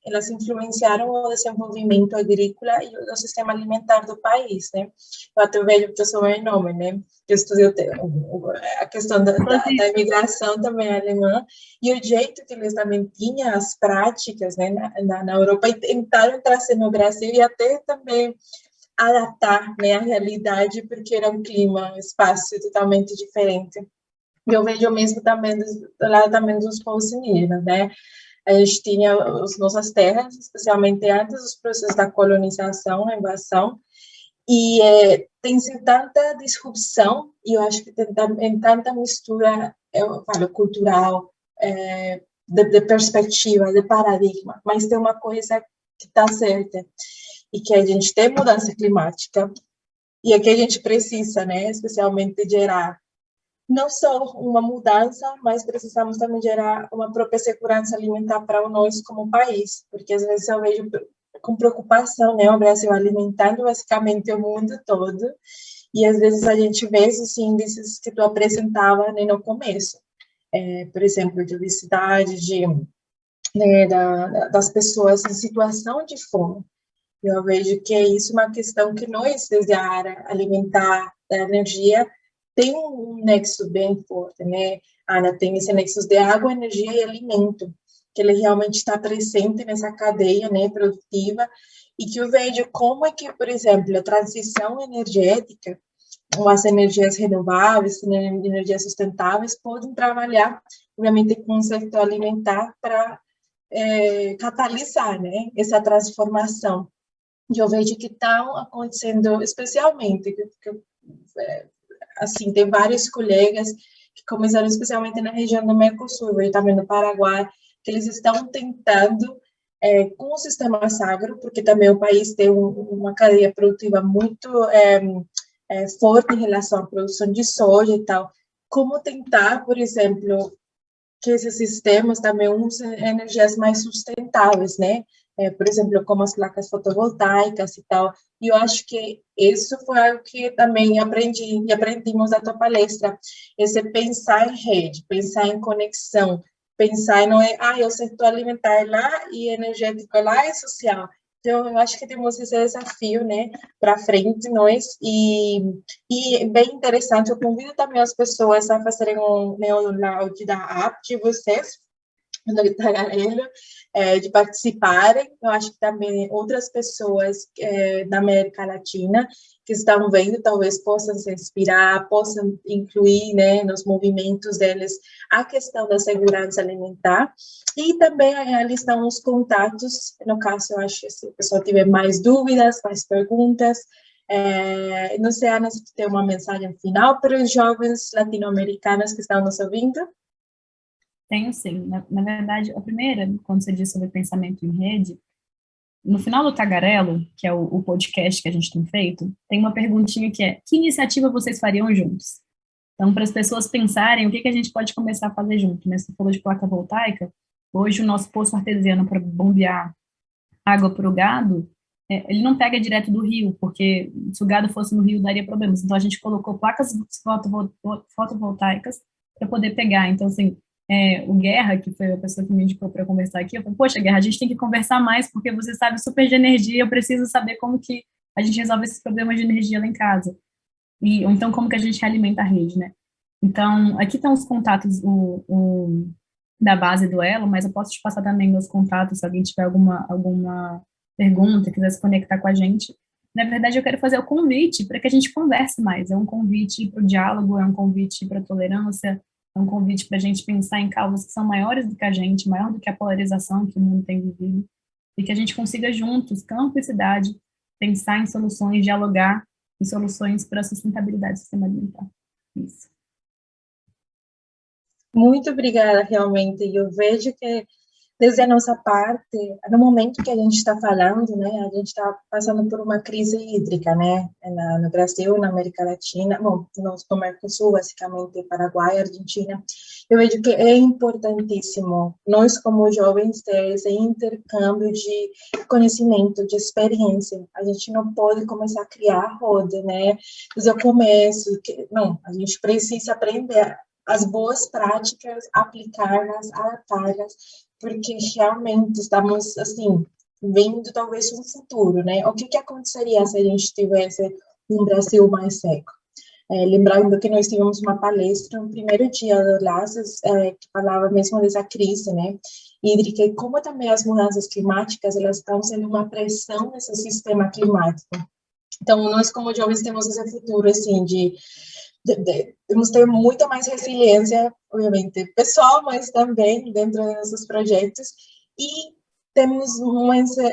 elas influenciaram o desenvolvimento agrícola e o sistema alimentar do país, né? Eu até vejo que eu sou meu nome, né? Eu estudei a questão da imigração também alemã e o jeito que eles também tinham as práticas, né, na Europa e tentaram trazer no Brasil e até também adaptar, né, a realidade porque era um clima, um espaço totalmente diferente. Eu vejo mesmo também do lado também dos povos indígenas, né? A gente tinha as nossas terras, especialmente antes dos processos da colonização, a invasão, e tem sido tanta disrupção, e eu acho que tem também tanta mistura, eu falo, cultural, de perspectiva, de paradigma, mas tem uma coisa que está certa, e que a gente tem mudança climática, e aqui a gente precisa, né, especialmente gerar não só uma mudança, mas precisamos também gerar uma própria segurança alimentar para nós como país, porque às vezes eu vejo com preocupação, né, o Brasil alimentando basicamente o mundo todo, e às vezes a gente vê esses índices que tu apresentava, né, no começo, por exemplo, de obesidade, né, das pessoas em situação de fome. Eu vejo que é isso uma questão que nós, desde a área alimentar, da energia, tem um nexo bem forte, né? Ana, tem esse nexo de água, energia e alimento, que ele realmente está presente nessa cadeia, né, produtiva, e que eu vejo como é que, por exemplo, a transição energética, ou as energias renováveis, energias sustentáveis, podem trabalhar obviamente, com o setor alimentar para catalisar, né, essa transformação. E eu vejo que estão acontecendo, especialmente, assim, tem vários colegas que começaram especialmente na região do Mercosul e também no Paraguai, que eles estão tentando, com o sistema agro, porque também o país tem uma cadeia produtiva muito forte em relação à produção de soja e tal, como tentar, por exemplo, que esses sistemas também usem energias mais sustentáveis, né? Por exemplo, como as placas fotovoltaicas e tal. E eu acho que isso foi algo que também aprendi e aprendimos da tua palestra, esse pensar em rede, pensar em conexão, pensar não é, o setor alimentar é lá e energético é lá e social. Então, eu acho que temos esse desafio, né, para frente, nós, e bem interessante, eu convido também as pessoas a fazerem um download da app de vocês, do Tagarelo, de participarem. Eu acho que também outras pessoas da América Latina que estão vendo, talvez possam se inspirar, possam incluir, né, nos movimentos deles a questão da segurança alimentar. E também ali estão os contatos, no caso, eu acho que se o pessoal tiver mais dúvidas, mais perguntas, não sei, Ana, se tem uma mensagem final para os jovens latino-americanos que estão nos ouvindo. Tenho sim. Na verdade, a primeira, quando você disse sobre pensamento em rede, no final do Tagarelo, que é o podcast que a gente tem feito, tem uma perguntinha que é: que iniciativa vocês fariam juntos? Então, para as pessoas pensarem o que a gente pode começar a fazer junto, né? Você falou de placa voltaica, hoje o nosso poço artesiano para bombear água para o gado, ele não pega direto do rio, porque se o gado fosse no rio daria problemas. Então, a gente colocou placas fotovoltaicas para poder pegar. Então, assim, o Guerra, que foi a pessoa que me indicou para conversar aqui, eu falei: poxa, Guerra, a gente tem que conversar mais, porque você sabe super de energia, eu preciso saber como que a gente resolve esses problemas de energia lá em casa. Ou então, como que a gente alimenta a rede, né? Então, aqui estão os contatos da base do Elo, mas eu posso te passar também meus contatos, se alguém tiver alguma pergunta, quiser se conectar com a gente. Na verdade, eu quero fazer o convite para que a gente converse mais. É um convite para o diálogo, é um convite para a tolerância, é um convite para a gente pensar em causas que são maiores do que a gente, maior do que a polarização que o mundo tem vivido, e que a gente consiga juntos, campo e cidade, pensar em soluções, dialogar em soluções para a sustentabilidade do sistema alimentar. Isso. Muito obrigada, realmente. Eu vejo que, desde a nossa parte, no momento que a gente está falando, né, a gente está passando por uma crise hídrica, né, no Brasil, na América Latina, bom, no Mercosul, basicamente, Paraguai, Argentina. Eu vejo que é importantíssimo nós, como jovens, ter esse intercâmbio de conhecimento, de experiência. A gente não pode começar a criar roda, né, desde o começo. Não, a gente precisa aprender as boas práticas, aplicá-las, adaptá-las, porque realmente estamos, assim, vendo talvez um futuro, né? O que aconteceria se a gente tivesse um Brasil mais seco? Lembrando que nós tivemos uma palestra no primeiro dia do Laços, que falava mesmo dessa crise, né, hídrica, e como também as mudanças climáticas, elas estão sendo uma pressão nesse sistema climático. Então, nós como jovens temos esse futuro, assim, temos que ter muita mais resiliência, obviamente, pessoal, mas também dentro dos nossos projetos, e temos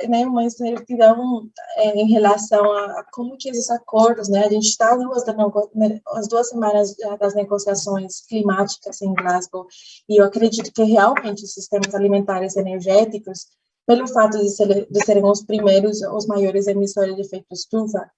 né, uma incertidão em relação a como que esses acordos, né, a gente está as 2 semanas das negociações climáticas em Glasgow, e eu acredito que realmente os sistemas alimentares e energéticos, pelo fato de serem os primeiros, os maiores emissores de efeito estufa,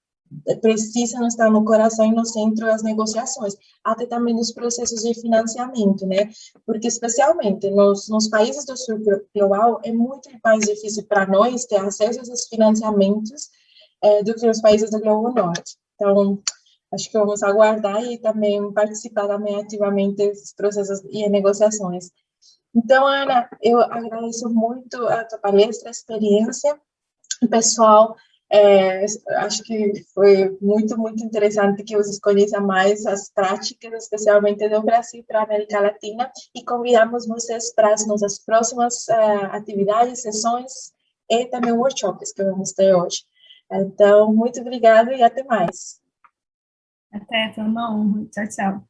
precisam estar no coração e no centro das negociações, até também nos processos de financiamento, né? Porque, especialmente nos países do sul global, é muito mais difícil para nós ter acesso a esses financiamentos do que nos países do globo norte. Então, acho que vamos aguardar e também participar também ativamente desses processos e negociações. Então, Ana, eu agradeço muito a tua palestra, a experiência, pessoal. Acho que foi muito, muito interessante que vocês conheçam mais as práticas, especialmente do Brasil para a América Latina, e convidamos vocês para as nossas próximas atividades, sessões e também workshops que vamos ter hoje. Então, muito obrigada e até mais. Até, foi uma honra. Tchau, tchau.